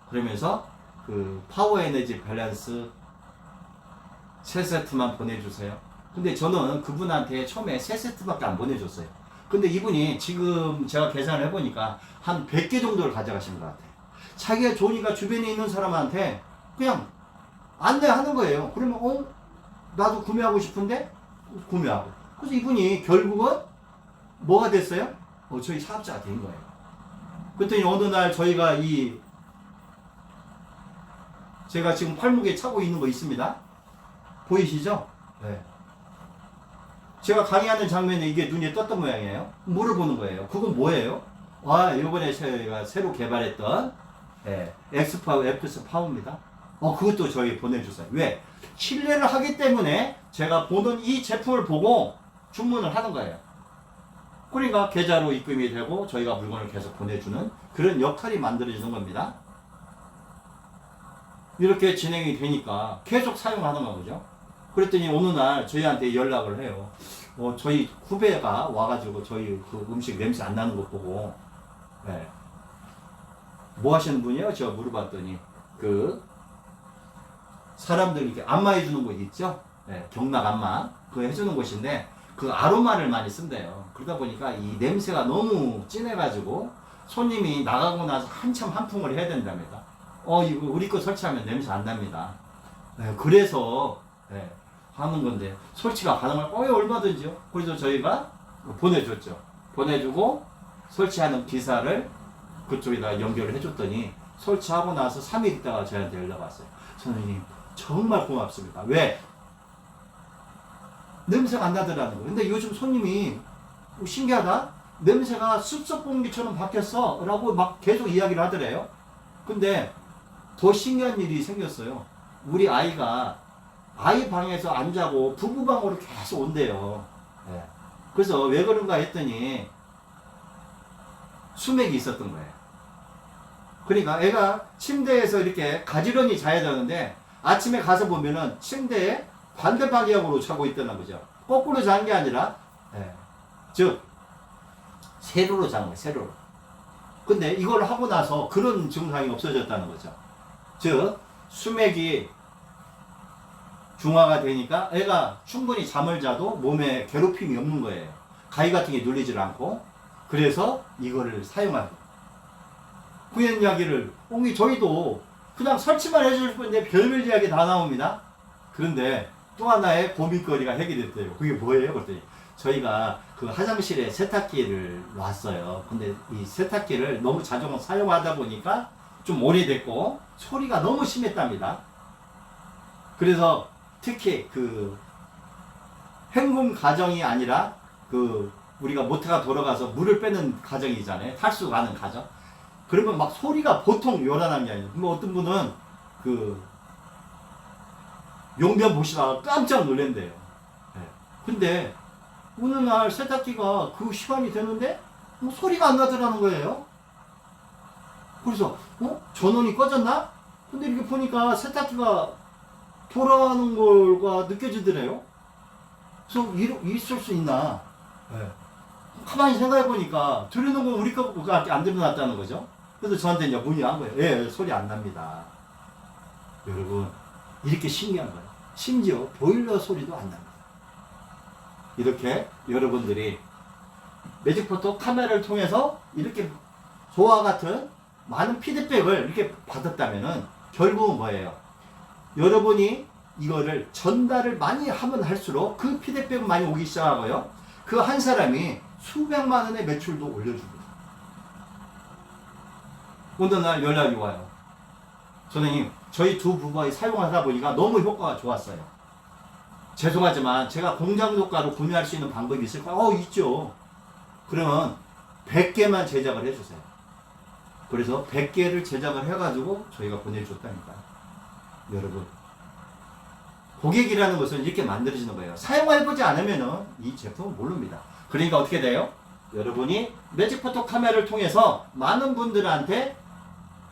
그러면서 그 파워 에너지 밸런스 3세트만 보내주세요. 근데 저는 그분한테 처음에 3세트밖에 안 보내줬어요. 근데 이분이 지금 제가 계산을 해보니까 한 100개 정도를 가져가신 것 같아요. 자기가 좋으니까 주변에 있는 사람한테 그냥 안내하는 거예요. 그러면 나도 구매하고 싶은데 구매하고. 그래서 이분이 결국은 뭐가 됐어요? 저희 사업자가 된 거예요. 그랬더니 어느 날 저희가 제가 지금 팔목에 차고 있는 거 있습니다. 보이시죠? 네. 제가 강의하는 장면에 이게 눈에 떴던 모양이에요. 물어보는 거예요. 그건 뭐예요? 이번에 저희가 새로 개발했던 엑스파워 엑스 파워입니다. 그것도 저희 보내주세요. 왜? 신뢰를 하기 때문에 제가 보는 이 제품을 보고 주문을 하는 거예요. 그러니까 계좌로 입금이 되고 저희가 물건을 계속 보내주는 그런 역할이 만들어지는 겁니다. 이렇게 진행이 되니까 계속 사용하는 거죠. 그랬더니 어느 날 저희한테 연락을 해요. 저희 후배가 와가지고 저희 그 음식 냄새 안 나는 거 보고 뭐 하시는 분이요? 제가 물어봤더니 사람들 이렇게 안마해 주는 곳 있죠? 경락 안마 그거 해주는 곳인데 그 아로마를 많이 쓴대요. 그러다 보니까 이 냄새가 너무 진해가지고 손님이 나가고 나서 한참 한풍을 해야 된답니다. 이거 우리 거 설치하면 냄새 안 납니다. 그래서 하는 건데 설치가 가능할 얼마든지요. 그래서 저희가 보내줬죠. 보내주고 설치하는 기사를 그쪽에다 연결을 해줬더니 설치하고 나서 3일 있다가 저희한테 연락 왔어요. 선생님 정말 고맙습니다. 왜? 냄새가 안 나더라는 거예요. 근데 요즘 손님이 신기하다. 냄새가 습석 공기처럼 바뀌었어. 라고 막 계속 이야기를 하더래요. 근데 더 신기한 일이 생겼어요. 우리 아이가 아이 방에서 안 자고 부부방으로 계속 온대요. 예. 그래서 왜 그런가 했더니 수맥이 있었던 거예요. 그러니까 애가 침대에서 이렇게 가지런히 자야 되는데 아침에 가서 보면은 침대에 반대 방향으로 자고 있다는 거죠. 거꾸로 잔 게 아니라, 예. 즉 세로로 잔 거예요. 세로로. 근데 이걸 하고 나서 그런 증상이 없어졌다는 거죠. 즉 수맥이 중화가 되니까 애가 충분히 잠을 자도 몸에 괴롭힘이 없는 거예요. 가위 같은 게 눌리질 않고. 그래서 이거를 사용하고. 구현 이야기를 저희도 그냥 설치만 해줄 건데 별별 이야기 다 나옵니다. 그런데 또 하나의 고민거리가 해결됐대요. 그게 뭐예요? 그랬더니 저희가 그 화장실에 세탁기를 놨어요. 근데 이 세탁기를 너무 자주 사용하다 보니까 좀 오래됐고 소리가 너무 심했답니다. 그래서 특히 그 헹굼 가정이 아니라 그 우리가 모터가 돌아가서 물을 빼는 가정이잖아요. 탈수 가는 가정. 그러면 막 소리가 보통 요란한 게 아니에요. 뭐 어떤 분은 그 용변 보시다가 깜짝 놀란대요. 네. 근데 어느 날 세탁기가 그 시간이 되는데 뭐 소리가 안 나더라는 거예요. 그래서 전원이 꺼졌나? 근데 이렇게 보니까 세탁기가 돌아가는 걸가 느껴지더래요. 그래서 있을 수 있나? 네. 가만히 생각해 보니까 들으는 건 우리 거가 안 들어놨다는 거죠. 그래서 저한테 이제 문의한 거예요. 예, 소리 안 납니다. 여러분, 이렇게 신기한 거예요. 심지어 보일러 소리도 안 납니다. 이렇게 여러분들이 매직포토 카메라를 통해서 이렇게 저와 같은 많은 피드백을 이렇게 받았다면은 결국은 뭐예요? 여러분이 이거를 전달을 많이 하면 할수록 그 피드백은 많이 오기 시작하고요. 그 한 사람이 수백만 원의 매출도 올려줍니다. 어느 날 연락이 와요. 선생님, 저희 두 부부가 사용하다 보니까 너무 효과가 좋았어요. 죄송하지만 제가 공장 효과로 구매할 수 있는 방법이 있을까요? 있죠. 그러면 100개만 제작을 해주세요. 그래서 100개를 제작을 해가지고 저희가 보내줬다니까요. 여러분, 고객이라는 것은 이렇게 만들어지는 거예요. 사용해보지 않으면 이 제품은 모릅니다. 그러니까 어떻게 돼요? 여러분이 매직포토 카메라를 통해서 많은 분들한테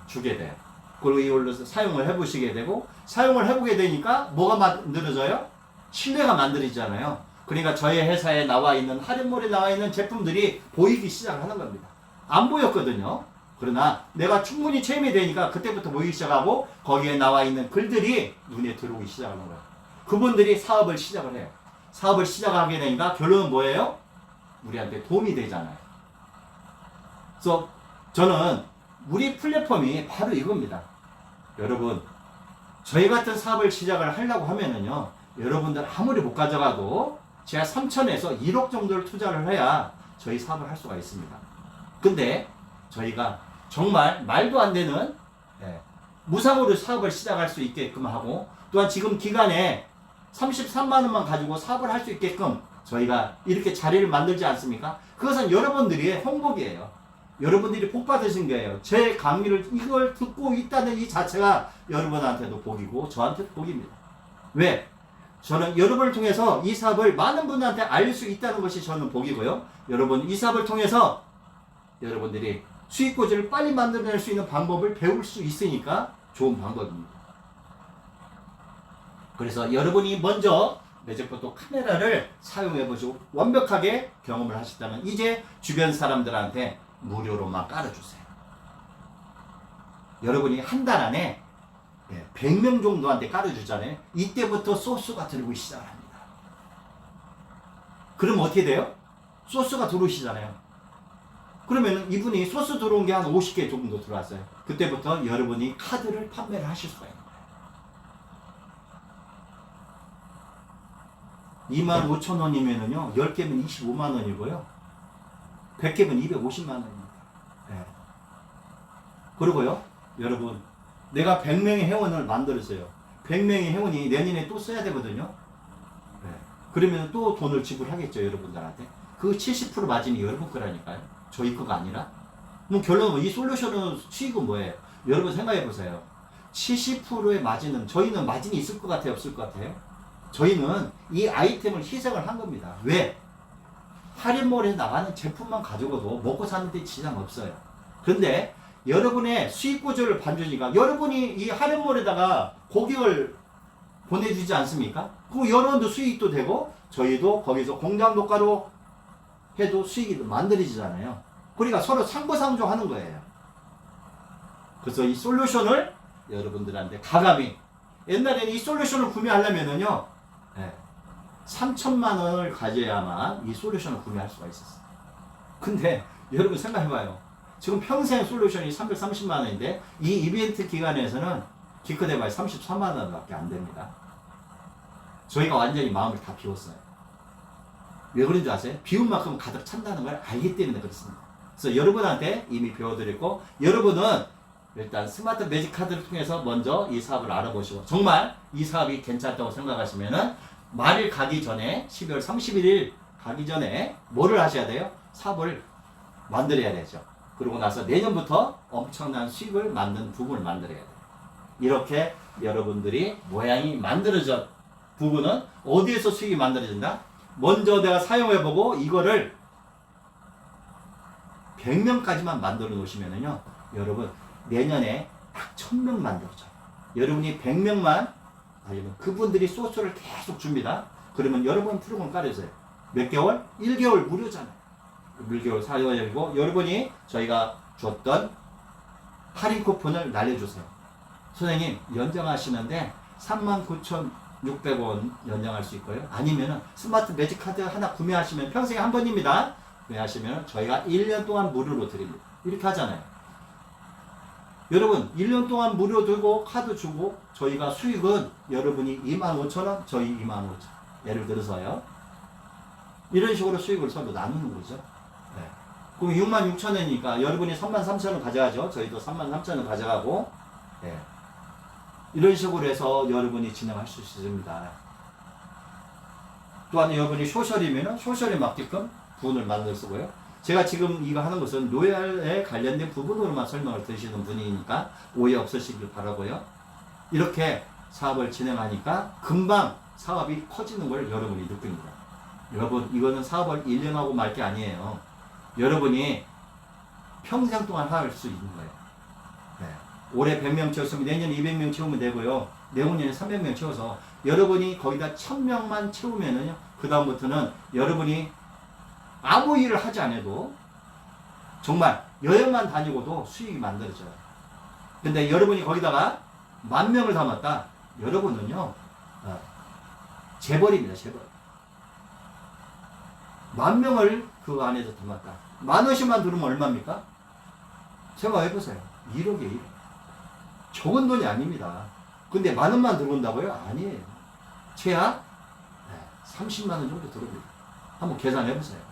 주게 돼요. 그리고 이걸로 사용을 해보시게 되고, 사용을 해보게 되니까 뭐가 만들어져요? 신뢰가 만들어지잖아요. 그러니까 저희 회사에 나와 있는, 할인몰에 나와 있는 제품들이 보이기 시작하는 겁니다. 안 보였거든요. 그러나 내가 충분히 체험이 되니까 그때부터 보이기 시작하고, 거기에 나와 있는 글들이 눈에 들어오기 시작하는 거예요. 그분들이 사업을 시작을 해요. 사업을 시작하게 되니까 결론은 뭐예요? 우리한테 도움이 되잖아요. 그래서 저는 우리 플랫폼이 바로 이겁니다. 여러분, 저희 같은 사업을 시작을 하려고 하면은요, 여러분들 아무리 못 가져가도 제가 3천에서 1억 정도를 투자를 해야 저희 사업을 할 수가 있습니다. 근데 저희가 정말 말도 안 되는 무상으로 사업을 시작할 수 있게끔 하고, 또한 지금 기간에 33만 원만 가지고 사업을 할 수 있게끔 저희가 이렇게 자리를 만들지 않습니까? 그것은 여러분들의 행복이에요. 여러분들이 복 받으신 거예요. 제 강의를 이걸 듣고 있다는 이 자체가 여러분한테도 복이고 저한테도 복입니다. 왜? 저는 여러분을 통해서 이 사업을 많은 분들한테 알릴 수 있다는 것이 저는 복이고요. 여러분, 이 사업을 통해서 여러분들이 수익고지를 빨리 만들어낼 수 있는 방법을 배울 수 있으니까 좋은 방법입니다. 그래서 여러분이 먼저 매직포토 카메라를 사용해보시고 완벽하게 경험을 하셨다면 이제 주변 사람들한테 무료로만 깔아주세요. 여러분이 한 달 안에 100명 정도한테 깔아주잖아요. 이때부터 소스가 들어오기 시작합니다. 그럼 어떻게 돼요? 소스가 들어오시잖아요. 그러면 이분이 소스 들어온 게 한 50개 정도 들어왔어요. 그때부터 여러분이 카드를 판매를 하실 수가 있는 거예요. 25,000원이면은요, 10개면 25만 원이고요. 100개면 250만 원입니다. 네. 그리고요, 여러분, 내가 100명의 회원을 만들었어요. 100명의 회원이 내년에 또 써야 되거든요. 네. 그러면 또 돈을 지불하겠죠, 여러분들한테. 그 70% 마진이 여러분 거라니까요. 저희 거가 아니라. 그럼 결론은 이 솔루션은 수익은 뭐예요? 여러분 생각해 보세요. 70%의 마진은 저희는 마진이 있을 것 같아요? 없을 것 같아요? 저희는 이 아이템을 희생을 한 겁니다. 왜? 할인몰에 나가는 제품만 가지고도 먹고 사는데 지장 없어요. 그런데 여러분의 수익 구조를 봐주니까 여러분이 이 할인몰에다가 고객을 보내주지 않습니까? 그럼 여러분도 수익도 되고 저희도 거기서 공장 독가로 해도 수익이 만들어지잖아요. 그러니까 서로 상부상조하는 거예요. 그래서 이 솔루션을 여러분들한테 가감히 옛날에는 이 솔루션을 구매하려면은요 3천만 원을 가져야만 이 솔루션을 구매할 수가 있었어요. 근데 여러분 생각해봐요. 지금 평생 솔루션이 330만 원인데 이 이벤트 기간에서는 기껏해봐야 33만 원밖에 안 됩니다. 저희가 완전히 마음을 다 비웠어요. 왜 그런 줄 아세요? 비운 만큼 가득 찬다는 걸 알기 때문에 그렇습니다. 그래서 여러분한테 이미 배워드렸고 여러분은 일단 스마트 매직 카드를 통해서 먼저 이 사업을 알아보시고 정말 이 사업이 괜찮다고 생각하시면은 말일 가기 전에 12월 31일 가기 전에 뭐를 하셔야 돼요? 사업을 만들어야 되죠. 그러고 나서 내년부터 엄청난 수익을 만든 부분을 만들어야 돼요. 이렇게 여러분들이 모양이 만들어져 부분은 어디에서 수익이 만들어진다? 먼저 내가 사용해보고 이거를 100명까지만 만들어 놓으시면은요 여러분 내년에 딱 1000명 만들어져요. 여러분이 100명만 아니면 그분들이 소스를 계속 줍니다. 그러면 여러분 프로그램 깔으세요. 몇 개월? 1개월 무료잖아요. 1개월 사용하고 여러분이 저희가 줬던 할인 쿠폰을 날려주세요. 선생님 연장하시는데 39,600원 연장할 수 있고요. 아니면 스마트 매직 카드 하나 구매하시면 평생에 한 번입니다. 구매하시면 저희가 1년 동안 무료로 드립니다. 이렇게 하잖아요. 여러분 1년 동안 무료 들고 카드 주고 저희가 수익은 여러분이 25,000원 저희 25,000원 예를 들어서요. 이런 식으로 수익을 서로 나누는 거죠. 네. 그럼 66,000원이니까 여러분이 33,000원 가져가죠. 저희도 33,000원 가져가고 네. 이런 식으로 해서 여러분이 진행할 수 있습니다. 또한 여러분이 소셜이면 소셜에 맞게끔 부분을 만들어 쓰고요. 제가 지금 이거 하는 것은 로얄에 관련된 부분으로만 설명을 드시는 분이니까 오해 없으시길 바라고요. 이렇게 사업을 진행하니까 금방 사업이 커지는 걸 여러분이 느낍니다. 여러분 이거는 사업을 1년 하고 말 게 아니에요. 여러분이 평생 동안 할 수 있는 거예요. 네. 올해 100명 채웠으면 내년 200명 채우면 되고요. 내후년에 300명 채워서 여러분이 거기다 1000명만 채우면은요. 그 다음부터는 여러분이 아무 일을 하지 않아도 정말 여행만 다니고도 수익이 만들어져요. 근데 여러분이 거기다가 10,000명을 담았다. 여러분은요 재벌입니다. 재벌. 10,000명을 그 안에서 담았다. 10,000원씩만 들으면 얼마입니까? 생각해보세요. 1억이에요. 1억. 적은 돈이 아닙니다. 근데 10,000원만 들어온다고요? 아니에요. 최하 30만 원 정도 들어옵니다. 한번 계산해보세요.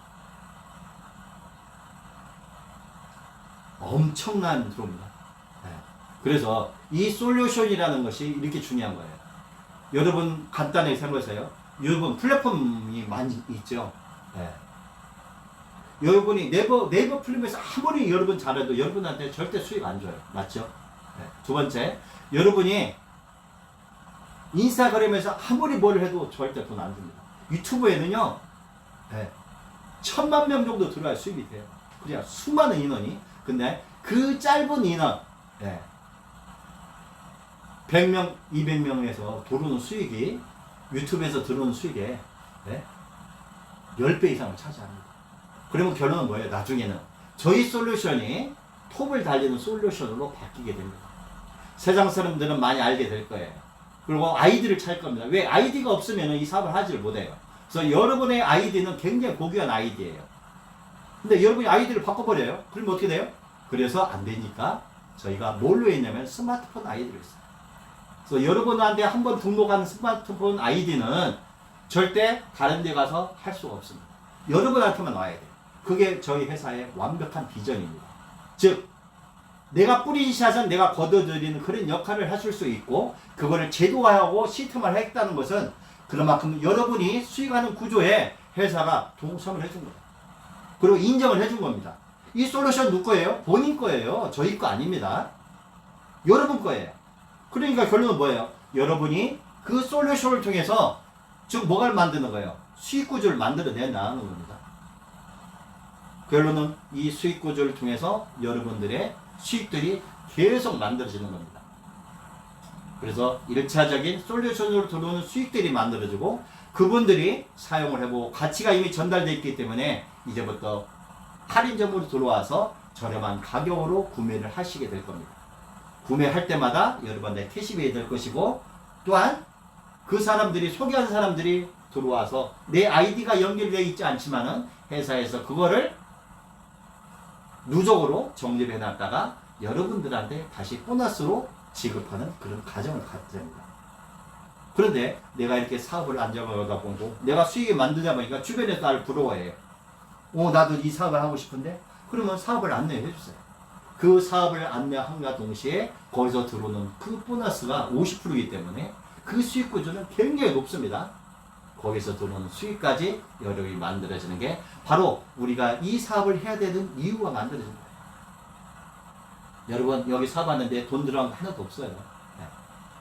엄청난 들어옵니다. 그래서 이 솔루션이라는 것이 이렇게 중요한 거예요. 여러분 간단하게 생각하세요. 여러분 플랫폼이 많이 있죠. 여러분이 네이버 플랫폼에서 아무리 여러분 잘해도 여러분한테 절대 수익 안 줘요. 맞죠? 두 번째, 여러분이 인스타그램에서 아무리 뭘 해도 절대 돈 안 줍니다. 유튜브에는요 1000만 명 정도 들어야 수익이 돼요. 그냥 수많은 인원이. 근데 그 짧은 인원 100명, 200명에서 들어오는 수익이 유튜브에서 들어오는 수익의 10배 이상을 차지합니다. 그러면 결론은 뭐예요? 나중에는 저희 솔루션이 톱을 달리는 솔루션으로 바뀌게 됩니다. 세상 사람들은 많이 알게 될 거예요. 그리고 아이디를 찾을 겁니다. 왜? 아이디가 없으면 이 사업을 하지를 못해요. 그래서 여러분의 아이디는 굉장히 고귀한 아이디예요. 근데 여러분이 아이디를 바꿔버려요. 그러면 어떻게 돼요? 그래서 안 되니까 저희가 뭘로 했냐면 스마트폰 아이디를 했어요. 그래서 여러분한테 한번 등록한 스마트폰 아이디는 절대 다른 데 가서 할 수가 없습니다. 여러분한테만 와야 돼요. 그게 저희 회사의 완벽한 비전입니다. 즉 내가 뿌리샷은 내가 걷어들이는 그런 역할을 하실 수 있고 그거를 제도화하고 시스템화를 했다는 것은 그만큼 여러분이 수익하는 구조에 회사가 동참을 해준 거예요. 그리고 인정을 해준 겁니다. 이 솔루션 누구 거예요? 본인 거예요. 저희 거 아닙니다. 여러분 거예요. 그러니까 결론은 뭐예요? 여러분이 그 솔루션을 통해서 즉 뭐가 만드는 거예요? 수익 구조를 만들어내 나가는 겁니다. 결론은 이 수익 구조를 통해서 여러분들의 수익들이 계속 만들어지는 겁니다. 그래서 1차적인 솔루션으로 들어오는 수익들이 만들어지고 그분들이 사용을 해보고 가치가 이미 전달되어 있기 때문에 이제부터 할인점으로 들어와서 저렴한 가격으로 구매를 하시게 될 겁니다. 구매할 때마다 여러분의 캐시백이 될 것이고 또한 그 사람들이 소개한 사람들이 들어와서 내 아이디가 연결되어 있지 않지만은 회사에서 그거를 누적으로 정립해 놨다가 여러분들한테 다시 보너스로 지급하는 그런 과정을 갖게 됩니다. 그런데 내가 이렇게 사업을 안정하다 보고 내가 수익을 만들다 보니까 주변에서 나를 부러워해요. 나도 이 사업을 하고 싶은데 그러면 사업을 안내해 주세요. 그 사업을 안내함과 동시에 거기서 들어오는 그 보너스가 50%이기 때문에 그 수익 구조는 굉장히 높습니다. 거기서 들어오는 수익까지 여력이 만들어지는 게 바로 우리가 이 사업을 해야 되는 이유가 만들어진 거예요. 여러분 여기 사업하는데 돈 들어간 거 하나도 없어요. 네.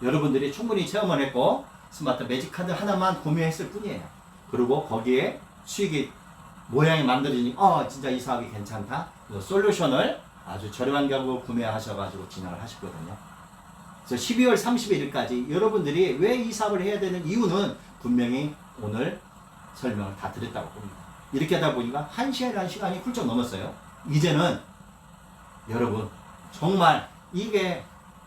여러분들이 충분히 체험을 했고 스마트 매직 카드 하나만 구매했을 뿐이에요. 그리고 거기에 수익이 모양이 만들어지니 진짜 이 사업이 괜찮다. 솔루션을 아주 저렴한 가격으로 구매하셔가지고 진행을 하셨거든요. 그래서 12월 31일까지 여러분들이 왜 이 사업을 해야 되는 이유는 분명히 오늘 설명을 다 드렸다고 봅니다. 이렇게 하다 보니까 1시간이라는 시간이 훌쩍 넘었어요. 이제는 여러분 정말 이게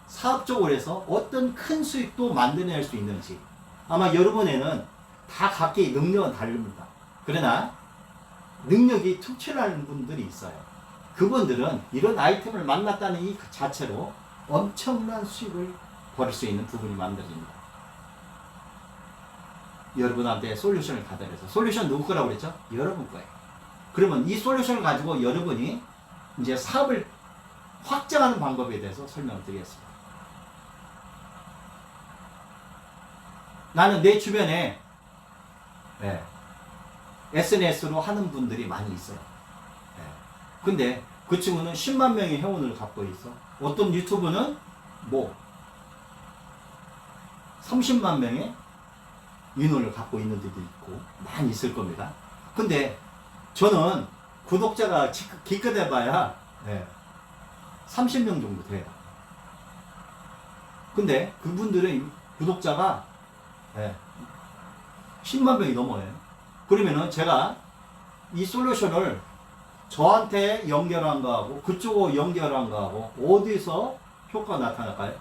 사업적으로 해서 어떤 큰 수익도 만들어낼 수 있는지 아마 여러분에는 다 각기 능력은 다릅니다. 그러나 능력이 특출나는 분들이 있어요. 그분들은 이런 아이템을 만났다는 이 자체로 엄청난 수익을 벌일 수 있는 부분이 만들어집니다. 여러분한테 솔루션을 가져서 솔루션 누구 거라고 그랬죠? 여러분 거예요. 그러면 이 솔루션을 가지고 여러분이 이제 사업을 확장하는 방법에 대해서 설명을 드리겠습니다. 나는 내 주변에 SNS로 하는 분들이 많이 있어요. 근데 그 친구는 10만 명의 회원을 갖고 있어. 어떤 유튜브는 30만 명의 인원을 갖고 있는 데도 있고 많이 있을 겁니다. 근데 저는 구독자가 기껏 봐야 30명 정도 돼요. 근데 그분들은 구독자가 10만 명이 넘어요. 그러면은 제가 이 솔루션을 저한테 연결한 거하고 그쪽으로 연결한 거하고 어디서 효과가 나타날까요?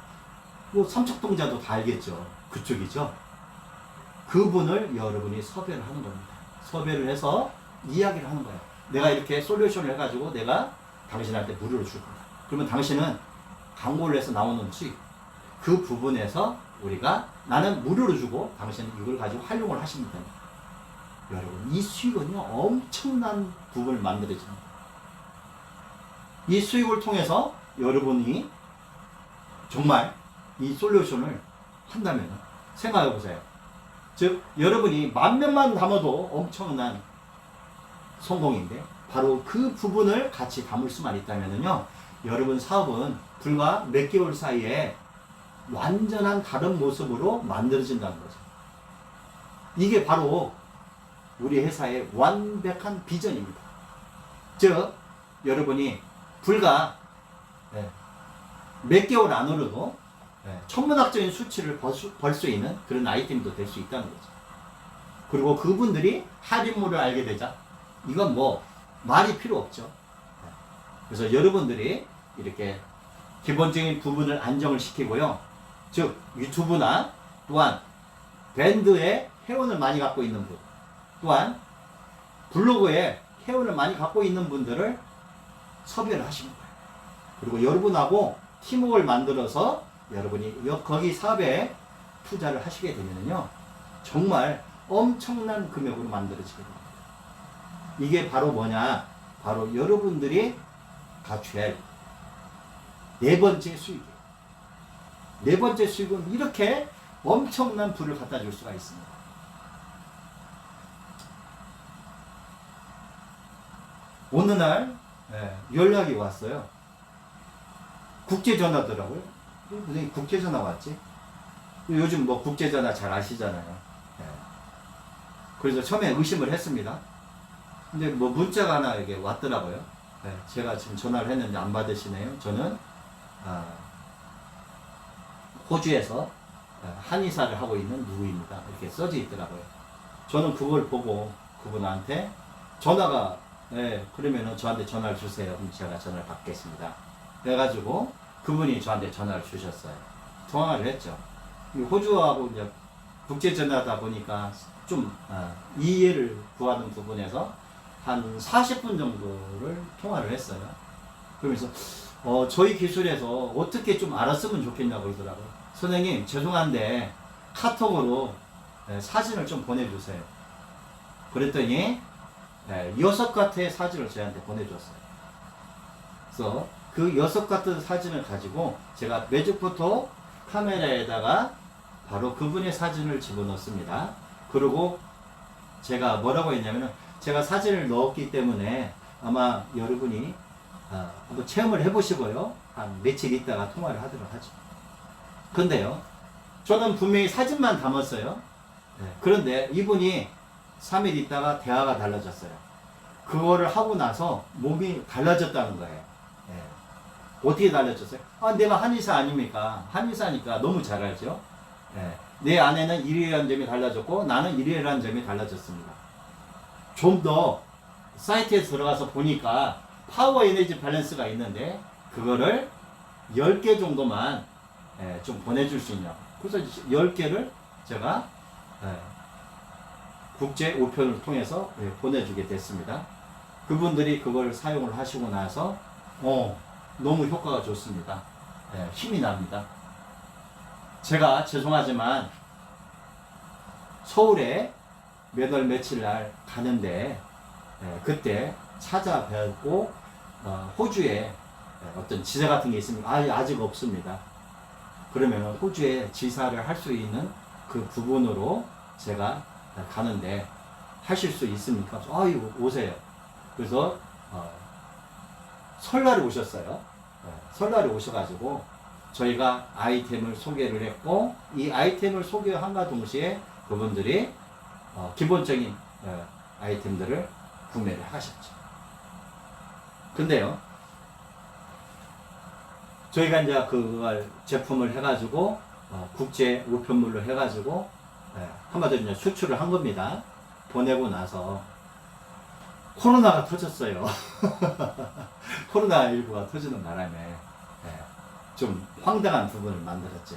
삼척동자도 다 알겠죠. 그쪽이죠. 그분을 여러분이 섭외를 하는 겁니다. 섭외를 해서 이야기를 하는 거예요. 내가 이렇게 솔루션을 해가지고 내가 당신한테 무료로 줄 거야. 그러면 당신은 광고를 해서 나오는 수익 그 부분에서 우리가 나는 무료로 주고 당신은 이걸 가지고 활용을 하시면 됩니다. 여러분 이 수익은요 엄청난 부분을 만들어집니다. 이 수익을 통해서 여러분이 정말 이 솔루션을 한다면 생각해 보세요. 즉 여러분이 10,000명만 담아도 엄청난 성공인데 바로 그 부분을 같이 담을 수만 있다면요 여러분 사업은 불과 몇 개월 사이에 완전한 다른 모습으로 만들어진다는 거죠. 이게 바로 우리 회사의 완벽한 비전입니다. 즉 여러분이 불과 몇 개월 안으로도 천문학적인 수치를 벌 수 있는 그런 아이템도 될 수 있다는 거죠. 그리고 그분들이 할인물을 알게 되자 이건 말이 필요 없죠. 그래서 여러분들이 이렇게 기본적인 부분을 안정을 시키고요. 즉 유튜브나 또한 밴드에 회원을 많이 갖고 있는 분 또한 블로그에 회원을 많이 갖고 있는 분들을 섭외를 하시는 거예요. 그리고 여러분하고 팀워크를 만들어서 여러분이 거기 사업에 투자를 하시게 되면요 정말 엄청난 금액으로 만들어지게 됩니다. 이게 바로 뭐냐? 바로 여러분들이 갖춰야 할 네 번째 수익이에요. 네 번째 수익은 이렇게 엄청난 부를 갖다 줄 수가 있습니다. 어느 날 연락이 왔어요. 국제전화더라고요. 무슨 국제전화 왔지? 요즘 뭐 국제전화 잘 아시잖아요. 예. 그래서 처음에 의심을 했습니다. 근데 뭐 문자가 하나 이게 왔더라고요. 예. 제가 지금 전화를 했는데 안 받으시네요. 저는 호주에서 한의사를 하고 있는 누구입니다. 이렇게 써져 있더라고요. 저는 그걸 보고 그분한테 전화가 그러면은 저한테 전화를 주세요. 그럼 제가 전화를 받겠습니다. 그래가지고 그분이 저한테 전화를 주셨어요. 통화를 했죠. 호주하고 이제 국제전화다 보니까 좀 이해를 구하는 부분에서 한 40분 정도를 통화를 했어요. 그러면서 저희 기술에서 어떻게 좀 알았으면 좋겠냐고 그러더라고요. 선생님 죄송한데 카톡으로 사진을 좀 보내주세요. 그랬더니 6가트의 사진을 저한테 보내줬어요. 그래서 그 6가트 사진을 가지고 제가 매직포토 카메라에다가 바로 그분의 사진을 집어넣습니다. 그리고 제가 뭐라고 했냐면은 제가 사진을 넣었기 때문에 아마 여러분이 한번 체험을 해보시고요. 한 며칠 있다가 통화를 하도록 하죠. 근데요, 저는 분명히 사진만 담았어요. 그런데 이분이 3일 있다가 대화가 달라졌어요. 그거를 하고 나서 몸이 달라졌다는 거예요. 어떻게 달라졌어요? 내가 한의사 아닙니까? 한의사니까 너무 잘 알죠? 내 안에는 이러이러한 점이 달라졌고 나는 이러이러한 점이 달라졌습니다. 좀 더 사이트에 들어가서 보니까 파워 에너지 밸런스가 있는데 그거를 10개 정도만 좀 보내줄 수 있냐. 그래서 10개를 제가 국제 우편을 통해서 보내주게 됐습니다. 그분들이 그걸 사용을 하시고 나서 너무 효과가 좋습니다. 힘이 납니다. 제가 죄송하지만 서울에 몇 월 며칠 날 가는데 그때 찾아뵙고 호주에 어떤 지사 같은 게 있습니까? 아직 없습니다. 그러면 호주에 지사를 할 수 있는 그 부분으로 제가 가는데 하실 수 있습니까? 오세요. 그래서 설날에 오셨어요. 설날에 오셔가지고 저희가 아이템을 소개를 했고 이 아이템을 소개함과 동시에 그분들이 기본적인 아이템들을 구매를 하셨죠. 근데요, 저희가 이제 그걸 제품을 해가지고 국제 우편물로 해가지고 한마디로 이제 수출을 한 겁니다. 보내고 나서 코로나가 터졌어요. 코로나19가 터지는 바람에 좀 황당한 부분을 만들었죠.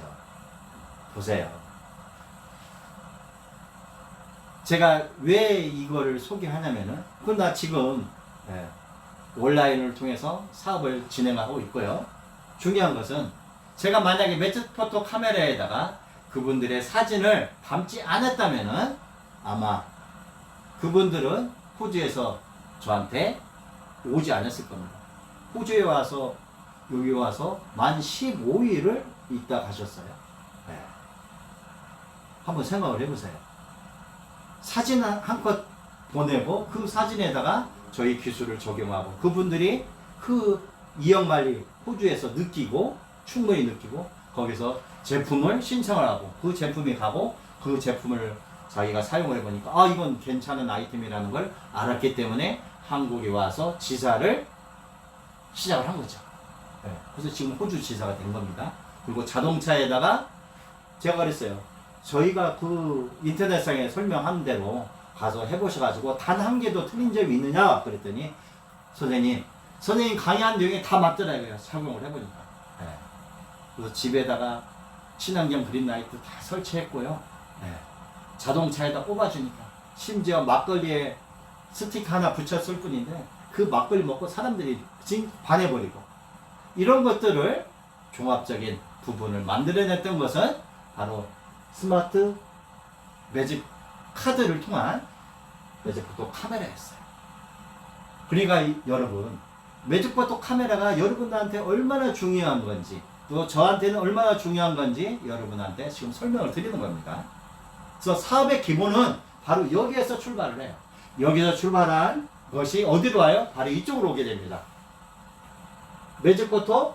보세요. 제가 왜 이거를 소개하냐면은 나 지금 온라인을 통해서 사업을 진행하고 있고요. 중요한 것은 제가 만약에 매직포토 카메라에다가 그분들의 사진을 담지 않았다면은 아마 그분들은 호주에서 저한테 오지 않았을 겁니다. 호주에 와서 여기 와서 만 15일을 있다 가셨어요. 한번 생각을 해보세요. 사진 한 컷 보내고 그 사진에다가 저희 기술을 적용하고 그분들이 그 이역만리 호주에서 느끼고 충분히 느끼고 거기서 제품을 신청을 하고 그 제품이 가고 그 제품을 자기가 사용을 해보니까 이건 괜찮은 아이템이라는 걸 알았기 때문에 한국에 와서 지사를 시작을 한 거죠. 그래서 지금 호주 지사가 된 겁니다. 그리고 자동차에다가 제가 그랬어요. 저희가 그 인터넷상에 설명한 대로 가서 해보셔가지고 단 한 개도 틀린 점이 있느냐 그랬더니 선생님 강의한 내용이 다 맞더라고요. 착용을 해보니까. 그래서 집에다가 친환경 그린라이트 다 설치했고요. 자동차에다 꼽아주니까 심지어 막걸리에 스티커 하나 붙였을 뿐인데 그 막걸리 먹고 사람들이 지금 반해버리고 이런 것들을 종합적인 부분을 만들어냈던 것은 바로 스마트 매직 카드를 통한 매직포토 카메라였어요. 그러니까 여러분 매직포토 카메라가 여러분들한테 얼마나 중요한 건지 또 저한테는 얼마나 중요한 건지 여러분한테 지금 설명을 드리는 겁니다. 그래서 사업의 기본은 바로 여기에서 출발을 해요. 여기서 출발한 그것이 어디로 와요? 바로 이쪽으로 오게 됩니다. 매직포토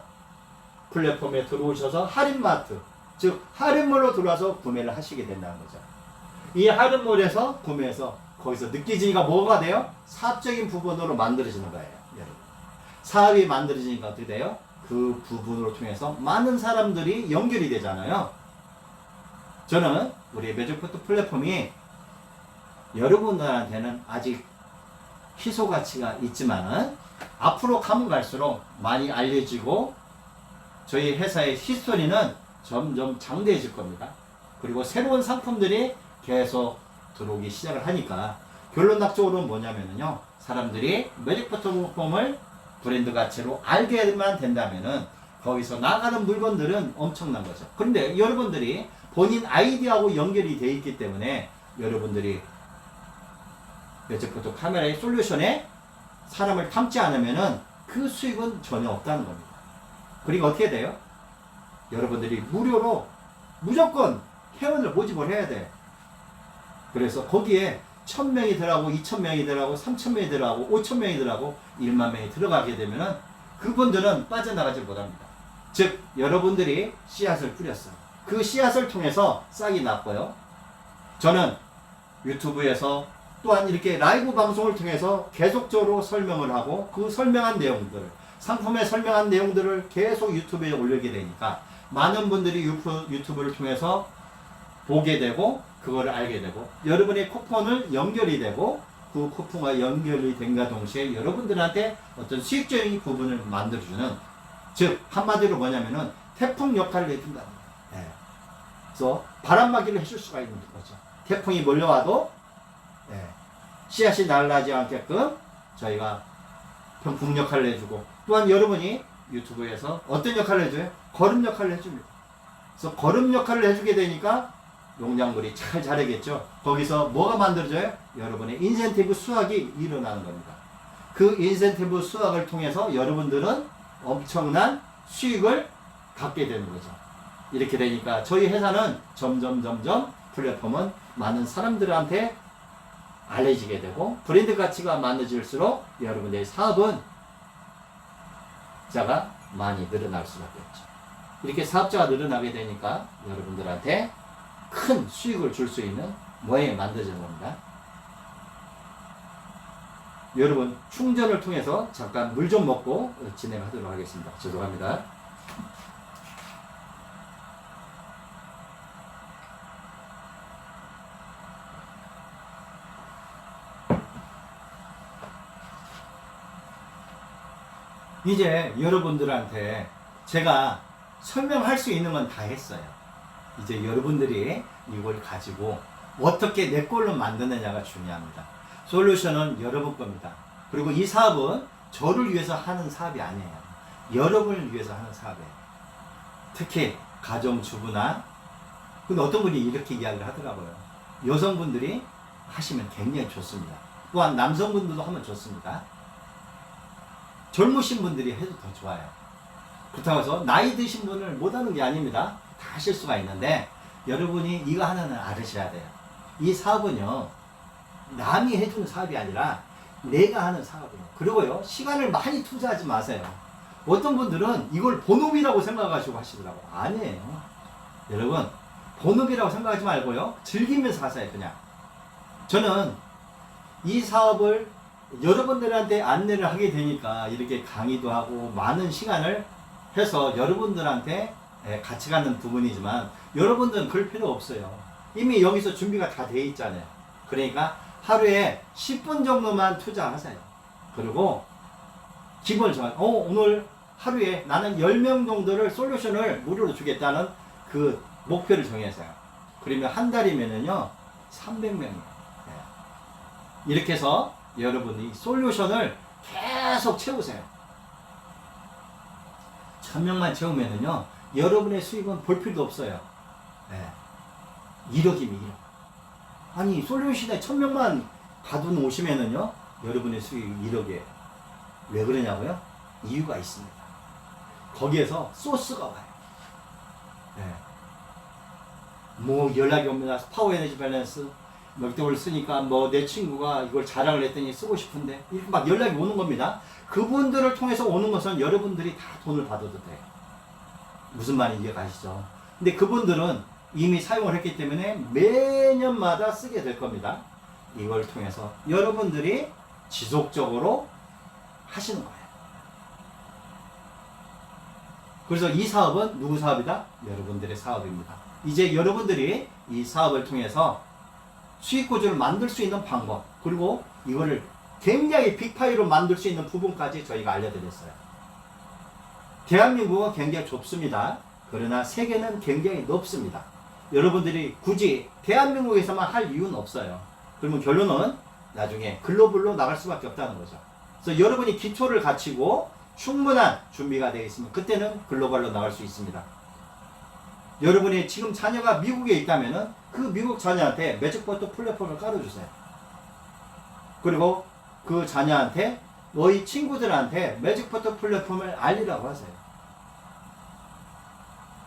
플랫폼에 들어오셔서 할인마트, 즉 할인몰로 들어와서 구매를 하시게 된다는 거죠. 이 할인몰에서 구매해서 거기서 느껴지니까 뭐가 돼요? 사업적인 부분으로 만들어지는 거예요. 여러분. 사업이 만들어지니까 어떻게 돼요? 그 부분으로 통해서 많은 사람들이 연결이 되잖아요. 저는 우리 매직포토 플랫폼이 여러분들한테는 아직 희소 가치가 있지만은 앞으로 가면 갈수록 많이 알려지고 저희 회사의 히스토리는 점점 장대해질 겁니다. 그리고 새로운 상품들이 계속 들어오기 시작을 하니까 결론적으로는 뭐냐면요. 사람들이 매직포토 플랫폼을 브랜드 가치로 알게만 된다면은 거기서 나가는 물건들은 엄청난 거죠. 그런데 여러분들이 본인 아이디어하고 연결이 되어 있기 때문에 여러분들이 매직포토 카메라의 솔루션에 사람을 담지 않으면은 그 수익은 전혀 없다는 겁니다. 그리고 어떻게 돼요? 여러분들이 무료로 무조건 회원을 모집을 해야 돼. 그래서 거기에 1000명이 들어가고 2000명이 들어가고 3000명이 들어가고 5000명이 들어가고 1만 명이 들어가게 되면은 그분들은 빠져나가지 못합니다. 즉 여러분들이 씨앗을 뿌렸어요. 그 씨앗을 통해서 싹이 났고요. 저는 유튜브에서 또한 이렇게 라이브 방송을 통해서 계속적으로 설명을 하고 그 설명한 내용들을 상품에 설명한 내용들을 계속 유튜브에 올리게 되니까 많은 분들이 유튜브를 통해서 보게 되고 그거를 알게 되고 여러분의 쿠폰을 연결이 되고 그 쿠폰과 연결이 된과 동시에 여러분들한테 어떤 수익적인 부분을 만들어주는 즉 한마디로 뭐냐면은 태풍 역할을 해준다는 거예요. 네. 그래서 바람막이를 해줄 수가 있는 거죠. 태풍이 몰려와도 네. 씨앗이 날라지 않게끔 저희가 병풍 역할을 해주고 또한 여러분이 유튜브에서 어떤 역할을 해줘요? 걸음 역할을 해줍니다. 그래서 걸음 역할을 해주게 되니까 농작물이 잘 자라겠죠. 거기서 뭐가 만들어져요? 여러분의 인센티브 수확이 일어나는 겁니다. 그 인센티브 수확을 통해서 여러분들은 엄청난 수익을 갖게 되는 거죠. 이렇게 되니까 저희 회사는 점점 플랫폼은 많은 사람들한테 알려지게 되고 브랜드 가치가 많아질수록 여러분들의 사업은 자가 많이 늘어날 수밖에 없죠. 이렇게 사업자가 늘어나게 되니까 여러분들한테 큰 수익을 줄 수 있는 모양이 만들어지는 겁니다. 여러분 충전을 통해서 잠깐 물 좀 먹고 진행하도록 하겠습니다. 죄송합니다. 이제 여러분들한테 제가 설명할 수 있는 건 다 했어요. 이제 여러분들이 이걸 가지고 어떻게 내 걸로 만드느냐가 중요합니다. 솔루션은 여러분 겁니다. 그리고 이 사업은 저를 위해서 하는 사업이 아니에요. 여러분을 위해서 하는 사업이에요. 특히 가정주부나 근데 어떤 분이 이렇게 이야기를 하더라고요. 여성분들이 하시면 굉장히 좋습니다. 또한 남성분들도 하면 좋습니다. 젊으신 분들이 해도 더 좋아요. 그렇다고 해서 나이 드신 분을 못하는 게 아닙니다. 다 하실 수가 있는데 여러분이 이거 하나는 알으셔야 돼요. 이 사업은요 남이 해주는 사업이 아니라 내가 하는 사업이에요. 그리고요 시간을 많이 투자하지 마세요. 어떤 분들은 이걸 본업이라고 생각하시고 하시더라고요. 아니에요. 여러분 본업이라고 생각하지 말고요 즐기면서 하세요. 그냥 저는 이 사업을 여러분들한테 안내를 하게 되니까 이렇게 강의도 하고 많은 시간을 해서 여러분들한테 같이 가는 부분이지만 여러분들은 그럴 필요 없어요. 이미 여기서 준비가 다 돼 있잖아요. 그러니까 하루에 10분 정도만 투자하세요. 그리고 기본을 정하세요. 오늘 하루에 나는 10명 정도를 솔루션을 무료로 주겠다는 그 목표를 정해서요. 그러면 한 달이면은요 300명이에요. 이렇게 해서 여러분이 솔루션을 계속 채우세요. 1000명만 채우면은요 여러분의 수익은 볼 필요도 없어요. 1억이면 1억. 아니 솔루션에 1000명만 가둬놓으시면은요 여러분의 수익이 1억이에요. 왜 그러냐고요? 이유가 있습니다. 거기에서 소스가 와요. 뭐 연락이 옵니다. 파워 에너지 밸런스, 몇 개월 쓰니까 뭐 내 친구가 이걸 자랑을 했더니 쓰고 싶은데 이렇게 막 연락이 오는 겁니다. 그분들을 통해서 오는 것은 여러분들이 다 돈을 받아도 돼요. 무슨 말인지 이해가시죠? 근데 그분들은 이미 사용을 했기 때문에 매년마다 쓰게 될 겁니다. 이걸 통해서 여러분들이 지속적으로 하시는 거예요. 그래서 이 사업은 누구 사업이다? 여러분들의 사업입니다. 이제 여러분들이 이 사업을 통해서 수익 구조를 만들 수 있는 방법, 그리고 이거를 굉장히 빅파이로 만들 수 있는 부분까지 저희가 알려드렸어요. 대한민국은 굉장히 좁습니다. 그러나 세계는 굉장히 넓습니다. 여러분들이 굳이 대한민국에서만 할 이유는 없어요. 그러면 결론은 나중에 글로벌로 나갈 수밖에 없다는 거죠. 그래서 여러분이 기초를 갖추고 충분한 준비가 되어 있으면 그때는 글로벌로 나갈 수 있습니다. 여러분이 지금 자녀가 미국에 있다면은 그 미국 자녀한테 매직포트 플랫폼을 깔아주세요. 그리고 그 자녀한테 너희 친구들한테 매직포트 플랫폼을 알리라고 하세요.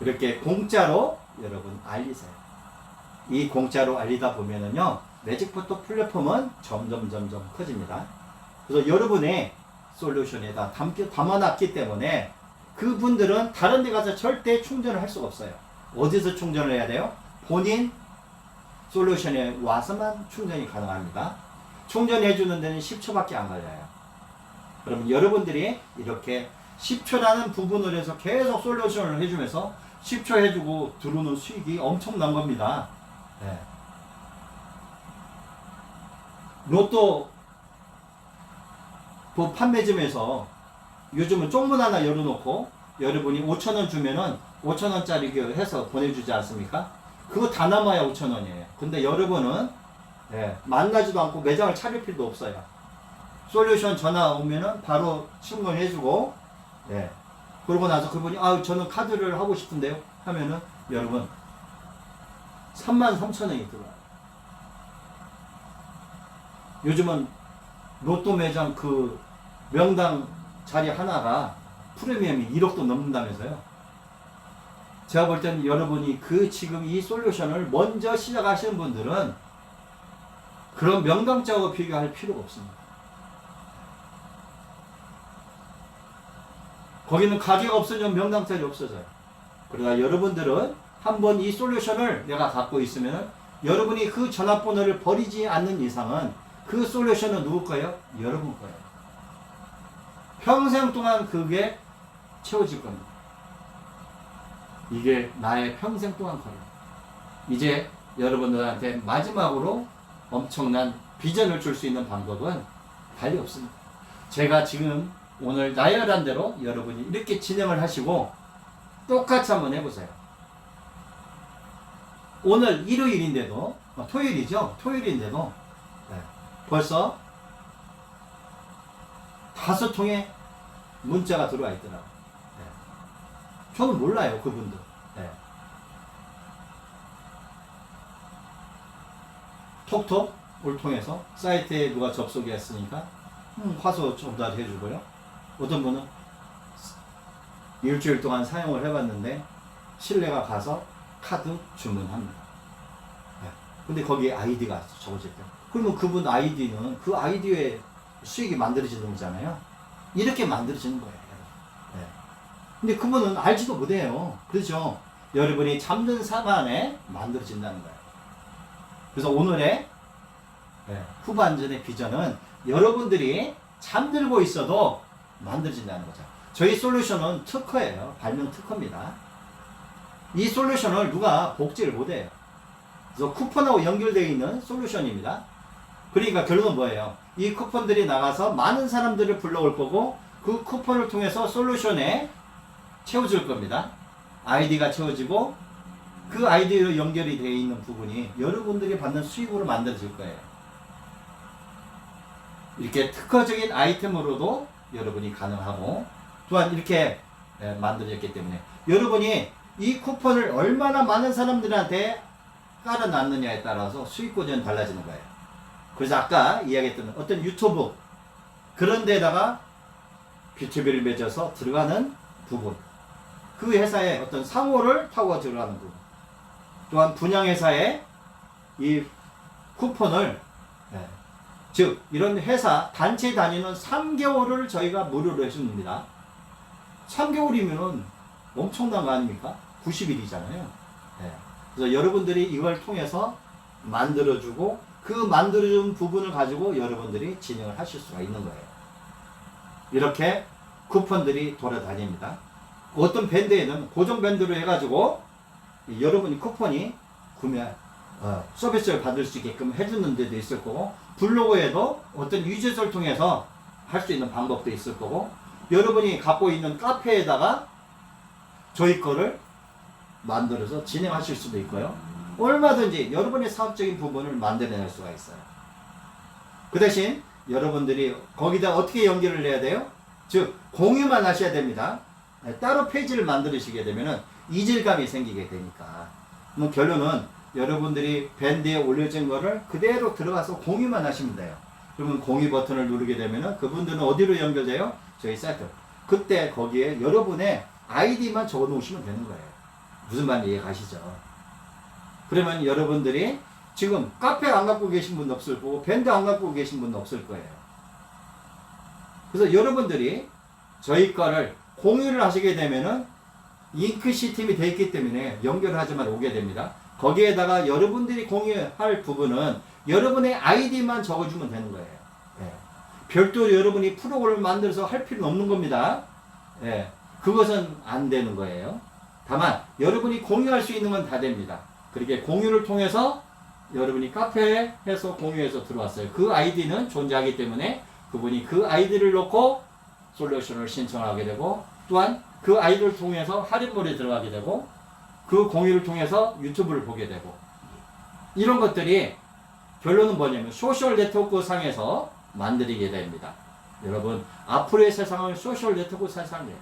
이렇게 공짜로 여러분 알리세요. 이 공짜로 알리다 보면은요, 매직포트 플랫폼은 점점 커집니다. 그래서 여러분의 솔루션에다 담아놨기 때문에 그분들은 다른 데 가서 절대 충전을 할 수가 없어요. 어디서 충전을 해야 돼요? 본인 솔루션에 와서만 충전이 가능합니다. 충전해 주는 데는 10초밖에 안 걸려요. 그러면 여러분들이 이렇게 10초라는 부분을 해서 계속 솔루션을 해주면서 10초 해주고 들어오는 수익이 엄청난 겁니다. 네. 로또 그 판매점에서 요즘은 쪽문 하나 열어놓고 여러분이 5,000원 주면은 5,000원짜리 해서 보내주지 않습니까? 그거 다 남아야 5,000원이에요. 근데 여러분은 만나지도 않고 매장을 차릴 필요도 없어요. 솔루션 전화 오면은 바로 신문해주고, 그러고 나서 그분이 저는 카드를 하고 싶은데요 하면은 여러분 33,000원이 들어와요. 요즘은 로또 매장 그 명당 자리 하나가 프리미엄이 1억도 넘는다면서요. 제가 볼 때는 여러분이 지금 이 솔루션을 먼저 시작하시는 분들은 그런 명당자와 비교할 필요가 없습니다. 거기는 가게가 없으면 명당자리 없어져요. 그러나 여러분들은 한번 이 솔루션을 내가 갖고 있으면 여러분이 그 전화번호를 버리지 않는 이상은 그 솔루션은 누구 거예요? 여러분 거예요. 평생 동안 그게 채워질 겁니다. 이게 나의 평생 동안 거예요. 이제 여러분들한테 마지막으로 엄청난 비전을 줄 수 있는 방법은 달리 없습니다. 제가 지금 오늘 나열한 대로 여러분이 이렇게 진행을 하시고 똑같이 한번 해보세요. 오늘 일요일인데도 토요일이죠. 토요일인데도 벌써 5통의 문자가 들어와 있더라고요. 저는 몰라요, 그분들. 톡톡을 통해서 사이트에 누가 접속이 했으니까 화소 전달해 주고요. 어떤 분은 일주일 동안 사용을 해봤는데 신뢰가 가서 카드 주문합니다. 근데 거기에 아이디가 적어질 때 그러면 그분 아이디는 그 아이디에 수익이 만들어지는 거잖아요. 이렇게 만들어지는 거예요. 근데 그분은 알지도 못해요. 그렇죠? 여러분이 잠든 사만에 만들어진다는 거예요. 그래서 오늘의 후반전의 비전은 여러분들이 잠들고 있어도 만들어진다는 거죠. 저희 솔루션은 특허예요. 발명 특허입니다. 이 솔루션을 누가 복제를 못해요. 그래서 쿠폰하고 연결되어 있는 솔루션입니다. 그러니까 결론은 뭐예요? 이 쿠폰들이 나가서 많은 사람들을 불러올 거고 그 쿠폰을 통해서 솔루션에 채워줄 겁니다. 아이디가 채워지고 그 아이디로 연결이 되어 있는 부분이 여러분들이 받는 수익으로 만들어질 거예요. 이렇게 특허적인 아이템으로도 여러분이 가능하고 또한 이렇게 만들어졌기 때문에 여러분이 이 쿠폰을 얼마나 많은 사람들한테 깔아놨느냐에 따라서 수익 구조는 달라지는 거예요. 그래서 아까 이야기했던 어떤 유튜브 그런 데다가 B2B를 맺어서 들어가는 부분, 그 회사의 어떤 상호를 타고 들어가는 부분, 또한 분양회사에 이 쿠폰을 예, 즉 이런 회사 단체 다니는 3개월을 저희가 무료로 해줍니다. 3개월이면은 엄청난 거 아닙니까? 90일이잖아요. 예. 그래서 여러분들이 이걸 통해서 만들어주고 그 만들어준 부분을 가지고 여러분들이 진행을 하실 수가 있는 거예요. 이렇게 쿠폰들이 돌아다닙니다. 어떤 밴드에는 고정 밴드로 해가지고 여러분이 쿠폰이 구매 서비스를 받을 수 있게끔 해주는 데도 있을 거고, 블로그에도 어떤 위젯을 통해서 할 수 있는 방법도 있을 거고, 여러분이 갖고 있는 카페에다가 저희 거를 만들어서 진행하실 수도 있고요. 얼마든지 여러분의 사업적인 부분을 만들어낼 수가 있어요. 그 대신 여러분들이 거기다 어떻게 연결을 해야 돼요? 즉 공유만 하셔야 됩니다. 따로 페이지를 만드시게 되면은 이질감이 생기게 되니까. 뭐 결론은 여러분들이 밴드에 올려진 거를 그대로 들어가서 공유만 하시면 돼요. 그러면 공유 버튼을 누르게 되면은 그분들은 어디로 연결돼요? 저희 사이트. 그때 거기에 여러분의 아이디만 적어 놓으시면 되는 거예요. 무슨 말인지 이해 가시죠? 그러면 여러분들이 지금 카페 안 갖고 계신 분 없을 거고 밴드 안 갖고 계신 분 없을 거예요. 그래서 여러분들이 저희 거를 공유를 하시게 되면은 잉크 시스템이 되어 있기 때문에 연결하지만 오게 됩니다. 거기에다가 여러분들이 공유할 부분은 여러분의 아이디만 적어주면 되는 거예요. 예. 별도로 여러분이 프로그램을 만들어서 할 필요는 없는 겁니다. 예. 그것은 안 되는 거예요. 다만 여러분이 공유할 수 있는 건 다 됩니다. 그렇게 공유를 통해서 여러분이 카페에 해서 공유해서 들어왔어요. 그 아이디는 존재하기 때문에 그분이 그 아이디를 놓고 솔루션을 신청하게 되고, 또한 그 아이디를 통해서 할인몰에 들어가게 되고, 그 공유를 통해서 유튜브를 보게 되고, 이런 것들이 결론은 뭐냐면 소셜 네트워크 상에서 만들게 됩니다. 여러분, 앞으로의 세상은 소셜 네트워크 세상이에요.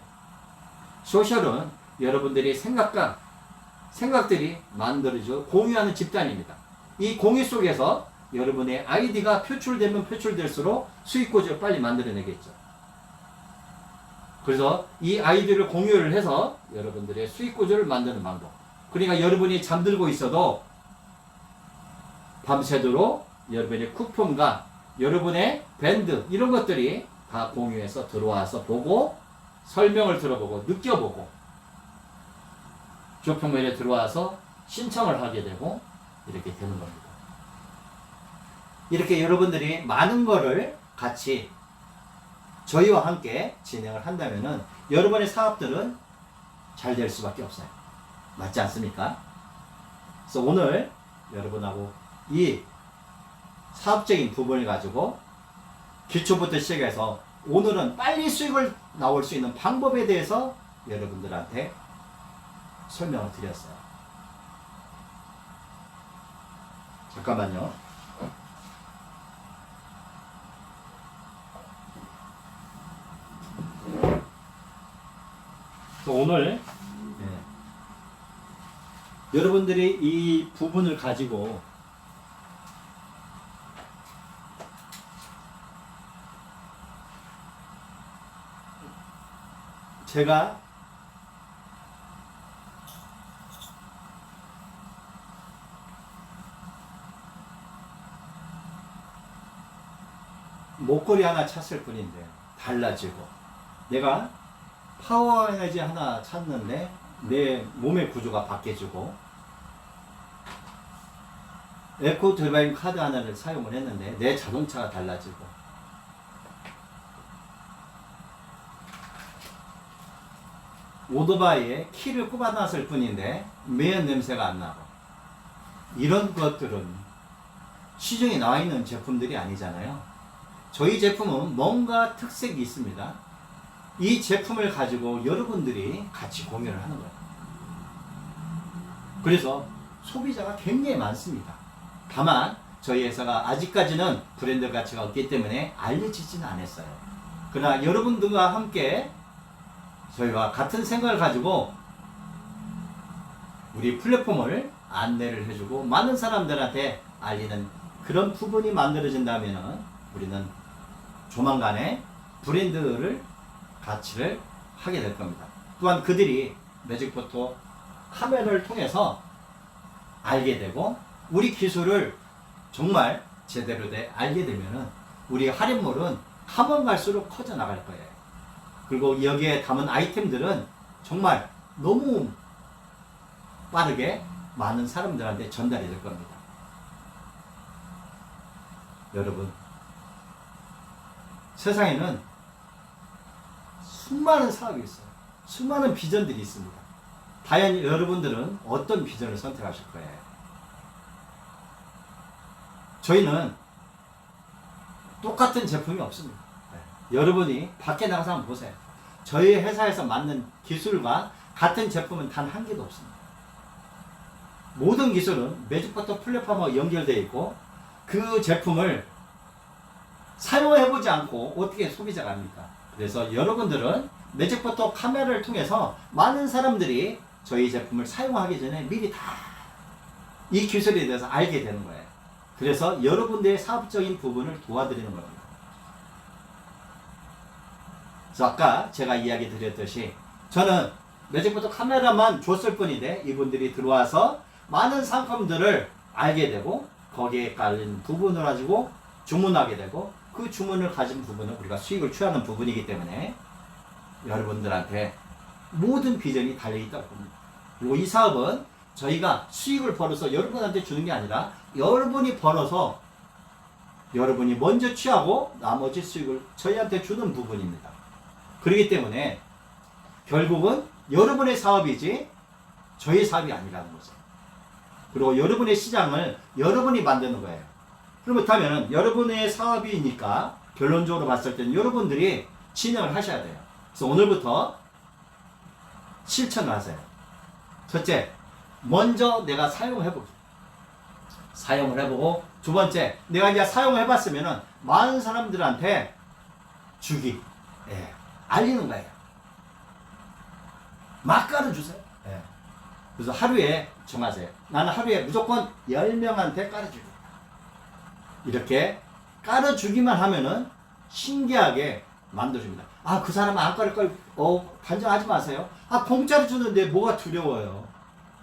소셜은 여러분들이 생각들이 만들어져 공유하는 집단입니다. 이 공유 속에서 여러분의 아이디가 표출되면 표출될수록 수익구조를 빨리 만들어내겠죠. 그래서 이 아이디를 공유를 해서 여러분들의 수익구조를 만드는 방법. 그러니까 여러분이 잠들고 있어도 밤새도록 여러분의 쿠폰과 여러분의 밴드 이런 것들이 다 공유해서 들어와서 보고 설명을 들어보고 느껴보고 쇼핑몰에 들어와서 신청을 하게 되고 이렇게 되는 겁니다. 이렇게 여러분들이 많은 거를 같이 저희와 함께 진행을 한다면은 여러분의 사업들은 잘 될 수밖에 없어요. 맞지 않습니까? 그래서 오늘 여러분하고 이 사업적인 부분을 가지고 기초부터 시작해서 오늘은 빨리 수익을 나올 수 있는 방법에 대해서 여러분들한테 설명을 드렸어요. 잠깐만요. 오늘 여러분들이 이 부분을 가지고 제가 목걸이 하나 찼을 뿐인데 달라지고, 내가 파워 에너지 하나 찾는데 내 몸의 구조가 바뀌어지고, 에코 드라이빙 카드 하나를 사용을 했는데 내 자동차가 달라지고, 오토바이에 키를 꼽아놨을 뿐인데 매연 냄새가 안 나고, 이런 것들은 시중에 나와 있는 제품들이 아니잖아요. 저희 제품은 뭔가 특색이 있습니다. 이 제품을 가지고 여러분들이 같이 공유를 하는 거예요. 그래서 소비자가 굉장히 많습니다. 다만 저희 회사가 아직까지는 브랜드 가치가 없기 때문에 알려지지는 않았어요. 그러나 여러분들과 함께 저희와 같은 생각을 가지고 우리 플랫폼을 안내를 해주고 많은 사람들한테 알리는 그런 부분이 만들어진다면 우리는 조만간에 브랜드를 가치를 하게 될 겁니다. 또한 그들이 매직포토 카메라를 통해서 알게 되고 우리 기술을 정말 제대로 알게 되면은 우리 할인몰은 가면 갈수록 커져 나갈 거예요. 그리고 여기에 담은 아이템들은 정말 너무 빠르게 많은 사람들한테 전달이 될 겁니다. 여러분, 세상에는 수많은 사업이 있어요. 수많은 비전들이 있습니다. 과연 여러분들은 어떤 비전을 선택하실 거예요? 저희는 똑같은 제품이 없습니다. 여러분이 밖에 나가서 한번 보세요. 저희 회사에서 만든 기술과 같은 제품은 단 한 개도 없습니다. 모든 기술은 매직버터 플랫폼하고 연결되어 있고 그 제품을 사용해보지 않고 어떻게 소비자가 합니까? 그래서 여러분들은 매직버터 카메라를 통해서 많은 사람들이 저희 제품을 사용하기 전에 미리 다 이 기술에 대해서 알게 되는 거예요. 그래서 여러분들의 사업적인 부분을 도와드리는 겁니다. 그래서 아까 제가 이야기 드렸듯이 저는 매직버터 카메라만 줬을 뿐인데 이분들이 들어와서 많은 상품들을 알게 되고 거기에 깔린 부분을 가지고 주문하게 되고 그 주문을 가진 부분은 우리가 수익을 취하는 부분이기 때문에 여러분들한테 모든 비전이 달려있다고 봅니다. 그리고 이 사업은 저희가 수익을 벌어서 여러분한테 주는 게 아니라 여러분이 벌어서 여러분이 먼저 취하고 나머지 수익을 저희한테 주는 부분입니다. 그렇기 때문에 결국은 여러분의 사업이지 저희 사업이 아니라는 거죠. 그리고 여러분의 시장을 여러분이 만드는 거예요. 그렇다면 여러분의 사업이니까 결론적으로 봤을 때는 여러분들이 진행을 하셔야 돼요. 그래서 오늘부터 실천을 하세요. 첫째, 먼저 내가 사용을 해보고 사용을 해보고 두 번째, 내가 이제 사용을 해봤으면은 많은 사람들한테 주기, 알리는 거예요. 막 깔아주세요. 그래서 하루에 정하세요. 나는 하루에 무조건 10명한테 깔아주기. 이렇게 깔아주기만 하면은 신기하게 만들어줍니다. 아, 그 사람은 안 깔을 걸, 단정하지 마세요. 아, 공짜로 주는데 뭐가 두려워요.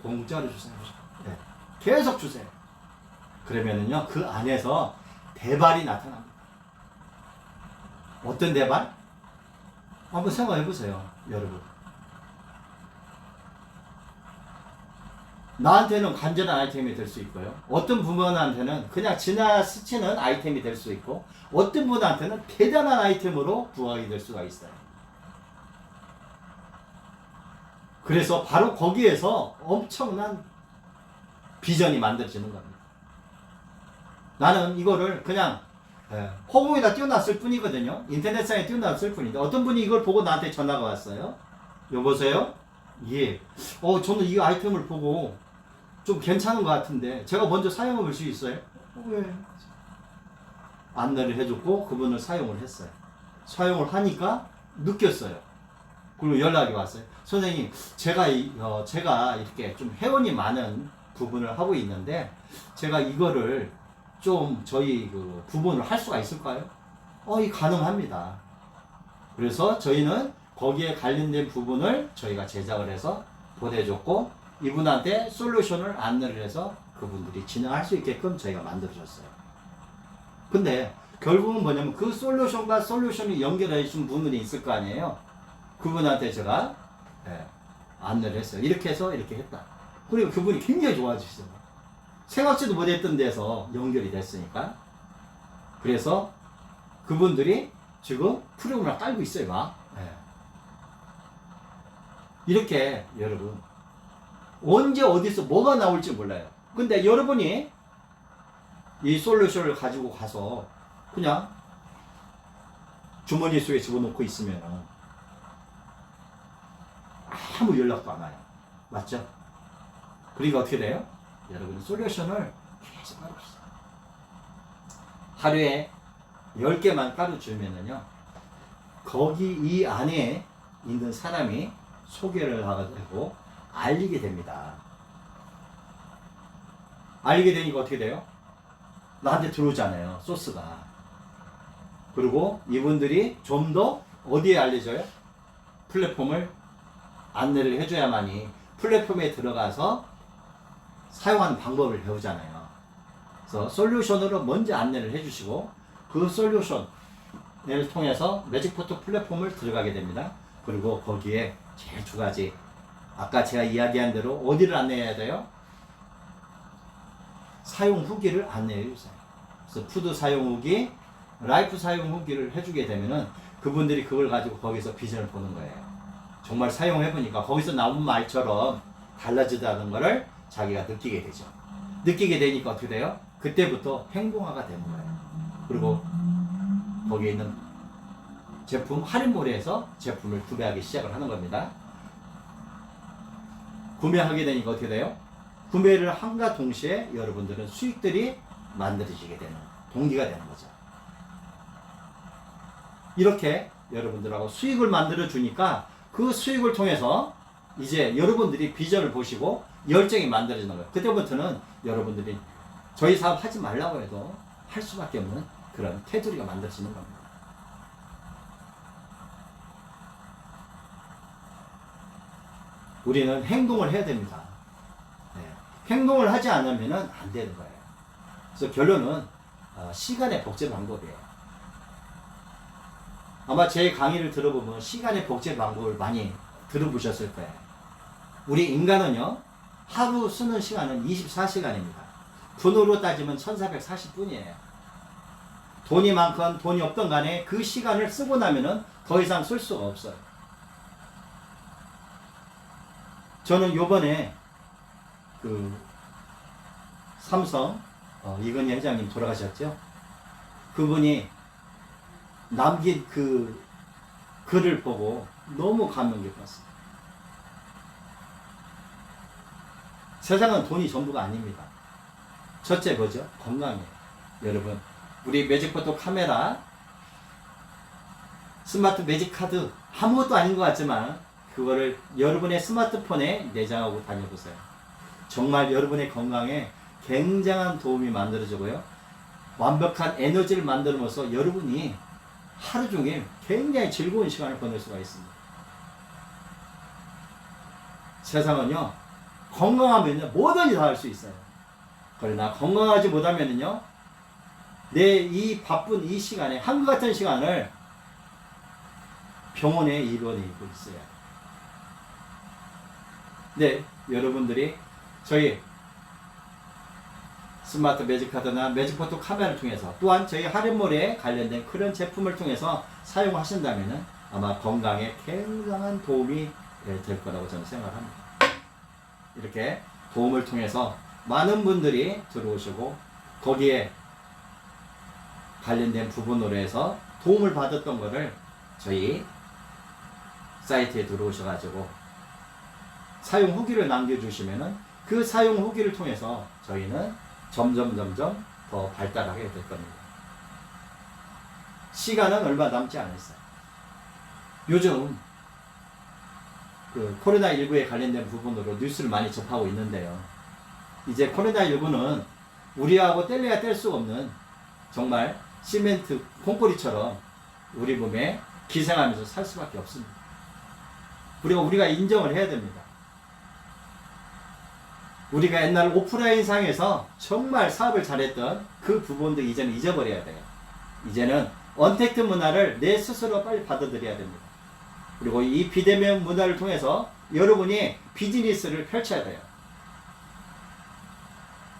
공짜로 주세요. 계속 주세요. 그러면은요, 그 안에서 대발이 나타납니다. 어떤 대발? 한번 생각해 보세요, 여러분. 나한테는 간절한 아이템이 될 수 있고요. 어떤 부모한테는 그냥 지나 스치는 아이템이 될 수 있고, 어떤 분한테는 대단한 아이템으로 부각이 될 수가 있어요. 그래서 바로 거기에서 엄청난 비전이 만들어지는 겁니다. 나는 이거를 그냥 허공에다 띄워놨을 뿐이거든요. 인터넷상에 띄워놨을 뿐인데 어떤 분이 이걸 보고 나한테 전화가 왔어요. 여보세요? 예. 저는 이 아이템을 보고 좀 괜찮은 것 같은데 제가 먼저 사용해 볼 수 있어요? 왜? 안내를 해줬고 그분을 사용을 했어요. 사용을 하니까 느꼈어요. 그리고 연락이 왔어요. 선생님, 제가 이렇게 좀 회원이 많은 부분을 하고 있는데 제가 이거를 좀 저희 그 부분을 할 수가 있을까요? 가능합니다. 그래서 저희는 거기에 관련된 부분을 저희가 제작을 해서 보내줬고 이분한테 솔루션을 안내를 해서 그분들이 진행할 수 있게끔 저희가 만들어줬어요. 근데 결국은 뭐냐면 그 솔루션과 솔루션이 연결해 주신 분들이 있을 거 아니에요. 그분한테 제가 안내를 했어요. 이렇게 해서 이렇게 했다. 그리고 그분이 굉장히 좋아지시잖아요. 생각지도 못했던 데서 연결이 됐으니까. 그래서 그분들이 지금 프로그램을 깔고 있어요, 막. 이렇게 여러분 언제 어디서 뭐가 나올지 몰라요. 근데 여러분이 이 솔루션을 가지고 가서 그냥 주머니 속에 집어넣고 있으면 아무 연락도 안 와요. 맞죠? 그러니까 어떻게 돼요? 여러분 솔루션을 계속 깔아주세요. 하루에 10개만 깔아주면은요, 거기 이 안에 있는 사람이 소개를 하고 알리게 됩니다. 알리게 되니까 어떻게 돼요? 나한테 들어오잖아요, 소스가. 그리고 이분들이 좀 더 어디에 알려져요? 플랫폼을 안내를 해줘야만이 플랫폼에 들어가서 사용하는 방법을 배우잖아요. 그래서 솔루션으로 먼저 안내를 해주시고 그 솔루션을 통해서 매직포트 플랫폼을 들어가게 됩니다. 그리고 거기에 제일 두 가지 아까 제가 이야기한 대로 어디를 안내해야 돼요? 사용 후기를 안내해 주세요. 그래서 푸드 사용 후기, 라이프 사용 후기를 해주게 되면은 그분들이 그걸 가지고 거기서 비전을 보는 거예요. 정말 사용해 보니까 거기서 나온 말처럼 달라지다는 것을 자기가 느끼게 되죠. 느끼게 되니까 어떻게 돼요? 그때부터 행동화가 되는 거예요. 그리고 거기에 있는 제품 할인몰에서 제품을 구매하기 시작을 하는 겁니다. 구매하게 되니까 어떻게 돼요? 구매를 함과 동시에 여러분들은 수익들이 만들어지게 되는 동기가 되는 거죠. 이렇게 여러분들하고 수익을 만들어 주니까 그 수익을 통해서 이제 여러분들이 비전을 보시고 열정이 만들어지는 거예요. 그때부터는 여러분들이 저희 사업 하지 말라고 해도 할 수밖에 없는 그런 테두리가 만들어지는 겁니다. 우리는 행동을 해야 됩니다. 네. 행동을 하지 않으면 안 되는 거예요. 그래서 결론은 시간의 복제 방법이에요. 아마 제 강의를 들어보면 시간의 복제 방법을 많이 들어보셨을 거예요. 우리 인간은요, 하루 쓰는 시간은 24시간입니다. 분으로 따지면 1440분이에요. 돈이 많건 돈이 없던 간에 그 시간을 쓰고 나면은 더 이상 쓸 수가 없어요. 저는 요번에 그 삼성 이건희 회장님 돌아가셨죠? 그분이 남긴 그 글을 보고 너무 감명 깊었어요. 세상은 돈이 전부가 아닙니다. 첫째 뭐죠? 건강이에요. 여러분, 우리 매직포트 카메라, 스마트 매직 카드 아무것도 아닌 것 같지만 그거를 여러분의 스마트폰에 내장하고 다녀보세요. 정말 여러분의 건강에 굉장한 도움이 만들어지고요. 완벽한 에너지를 만들면서 여러분이 하루 종일 굉장히 즐거운 시간을 보낼 수가 있습니다. 세상은요, 건강하면 뭐든지 다 할 수 있어요. 그러나 건강하지 못하면요, 내 이 바쁜 이 시간에, 한것 같은 시간을 병원에 입원하고 있어요. 네, 여러분들이 저희 스마트 매직카드나 매직포트 카메라를 통해서 또한 저희 할인몰에 관련된 그런 제품을 통해서 사용하신다면 아마 건강에 굉장한 도움이 될 거라고 저는 생각합니다. 이렇게 도움을 통해서 많은 분들이 들어오시고 거기에 관련된 부분으로 해서 도움을 받았던 거를 저희 사이트에 들어오셔가지고 사용 후기를 남겨주시면은 그 사용 후기를 통해서 저희는 점점 더 발달하게 될 겁니다. 시간은 얼마 남지 않았어요. 요즘 그 코로나19에 관련된 부분으로 뉴스를 많이 접하고 있는데요. 이제 코로나19는 우리하고 뗄래야 뗄 수 없는 정말 시멘트 콘크리트처럼 우리 몸에 기생하면서 살 수밖에 없습니다. 그리고 우리가 인정을 해야 됩니다. 우리가 옛날 오프라인 상에서 정말 사업을 잘했던 그 부분도 이제는 잊어버려야 돼요. 이제는 언택트 문화를 내 스스로 빨리 받아들여야 됩니다. 그리고 이 비대면 문화를 통해서 여러분이 비즈니스를 펼쳐야 돼요.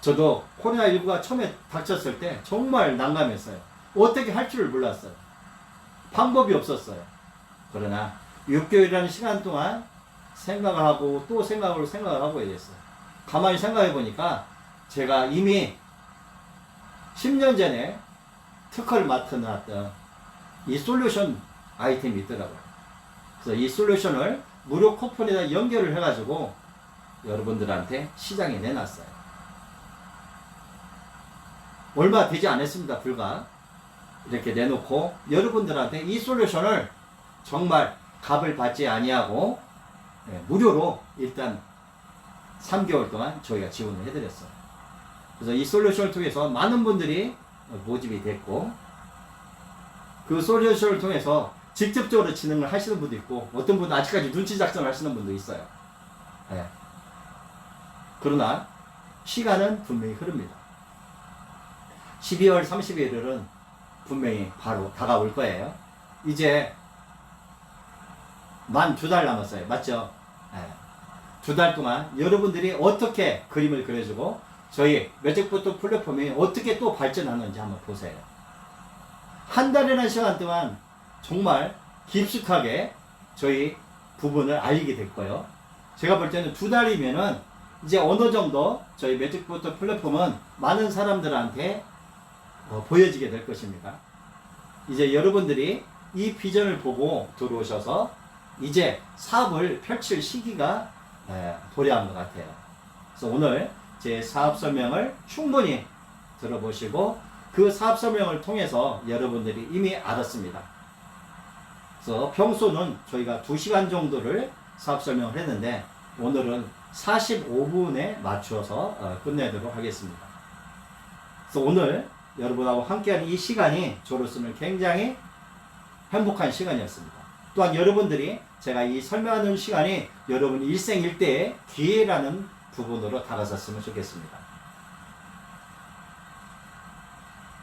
저도 코로나19가 처음에 닥쳤을 때 정말 난감했어요. 어떻게 할 줄을 몰랐어요. 방법이 없었어요. 그러나 6개월이라는 시간 동안 생각을 하고 또 생각을 하고 됐어요. 가만히 생각해 보니까 제가 이미 10년 전에 특허를 맡아놨던 이 솔루션 아이템이 있더라고요. 그래서 이 솔루션을 무료 쿠폰에다 연결을 해가지고 여러분들한테 시장에 내놨어요. 얼마 되지 않았습니다. 불과 이렇게 내놓고 여러분들한테 이 솔루션을 정말 값을 받지 아니하고 무료로 일단 3개월 동안 저희가 지원을 해드렸어요. 그래서 이 솔루션을 통해서 많은 분들이 모집이 됐고 그 솔루션을 통해서 직접적으로 진행을 하시는 분도 있고 어떤 분은 아직까지 눈치 작전을 하시는 분도 있어요. 네. 그러나 시간은 분명히 흐릅니다. 12월 31일은 분명히 바로 다가올 거예요. 이제 만 2달 남았어요. 맞죠? 네. 2달 동안 여러분들이 어떻게 그림을 그려주고 저희 매직포토 플랫폼이 어떻게 또 발전하는지 한번 보세요. 한 달이라는 시간 동안 정말 깊숙하게 저희 부분을 알리게 될 거예요. 제가 볼 때는 2달이면은 이제 어느 정도 저희 매직포토 플랫폼은 많은 사람들한테 보여지게 될 것입니다. 이제 여러분들이 이 비전을 보고 들어오셔서 이제 사업을 펼칠 시기가 도래한 것 같아요. 그래서 오늘 제 사업 설명을 충분히 들어보시고 그 사업 설명을 통해서 여러분들이 이미 알았습니다. 그래서 평소는 저희가 2시간 정도를 사업 설명을 했는데 오늘은 45분에 맞춰서 끝내도록 하겠습니다. 그래서 오늘 여러분하고 함께하는 이 시간이 저로서는 굉장히 행복한 시간이었습니다. 또한 여러분들이 제가 이 설명하는 시간이 여러분 일생일대의 기회라는 부분으로 다가섰으면 좋겠습니다.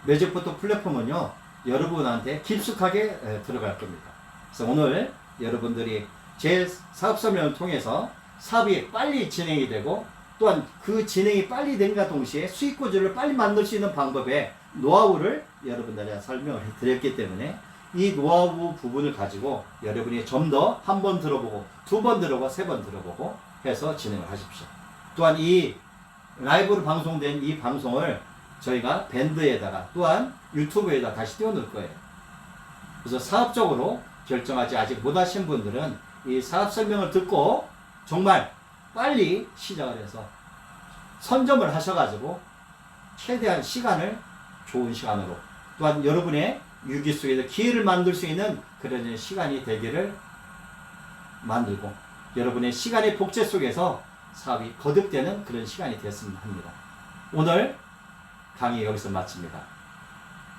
매직포토 플랫폼은요, 여러분한테 깊숙하게 들어갈 겁니다. 그래서 오늘 여러분들이 제 사업 설명을 통해서 사업이 빨리 진행이 되고 또한 그 진행이 빨리 된과 동시에 수익 구조를 빨리 만들 수 있는 방법의 노하우를 여러분들에게 설명을 드렸기 때문에 이 노하우 부분을 가지고 여러분이 좀 더 한 번 들어보고 2번 들어보고 3번 들어보고 해서 진행을 하십시오. 또한 이 라이브로 방송된 이 방송을 저희가 밴드에다가 또한 유튜브에다 다시 띄워놓을 거예요. 그래서 사업적으로 결정하지 아직 못하신 분들은 이 사업 설명을 듣고 정말 빨리 시작을 해서 선점을 하셔가지고 최대한 시간을 좋은 시간으로 또한 여러분의 유기 속에서 기회를 만들 수 있는 그런 시간이 되기를 만들고 여러분의 시간의 복제 속에서 사업이 거듭되는 그런 시간이 됐으면 합니다. 오늘 강의 여기서 마칩니다.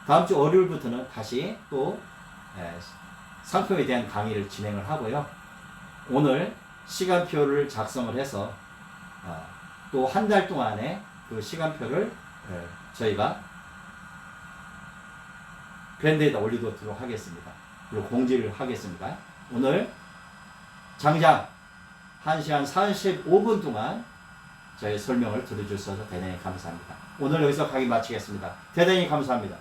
다음 주 월요일부터는 다시 또 상품에 대한 강의를 진행을 하고요. 오늘 시간표를 작성을 해서 또 한 달 동안의 그 시간표를 저희가 밴드에다 올리도록 하겠습니다. 그리고 공지를 하겠습니다. 오늘 장장 1시간 45분 동안 저희 설명을 들어주셔서 대단히 감사합니다. 오늘 여기서 강의 마치겠습니다. 대단히 감사합니다.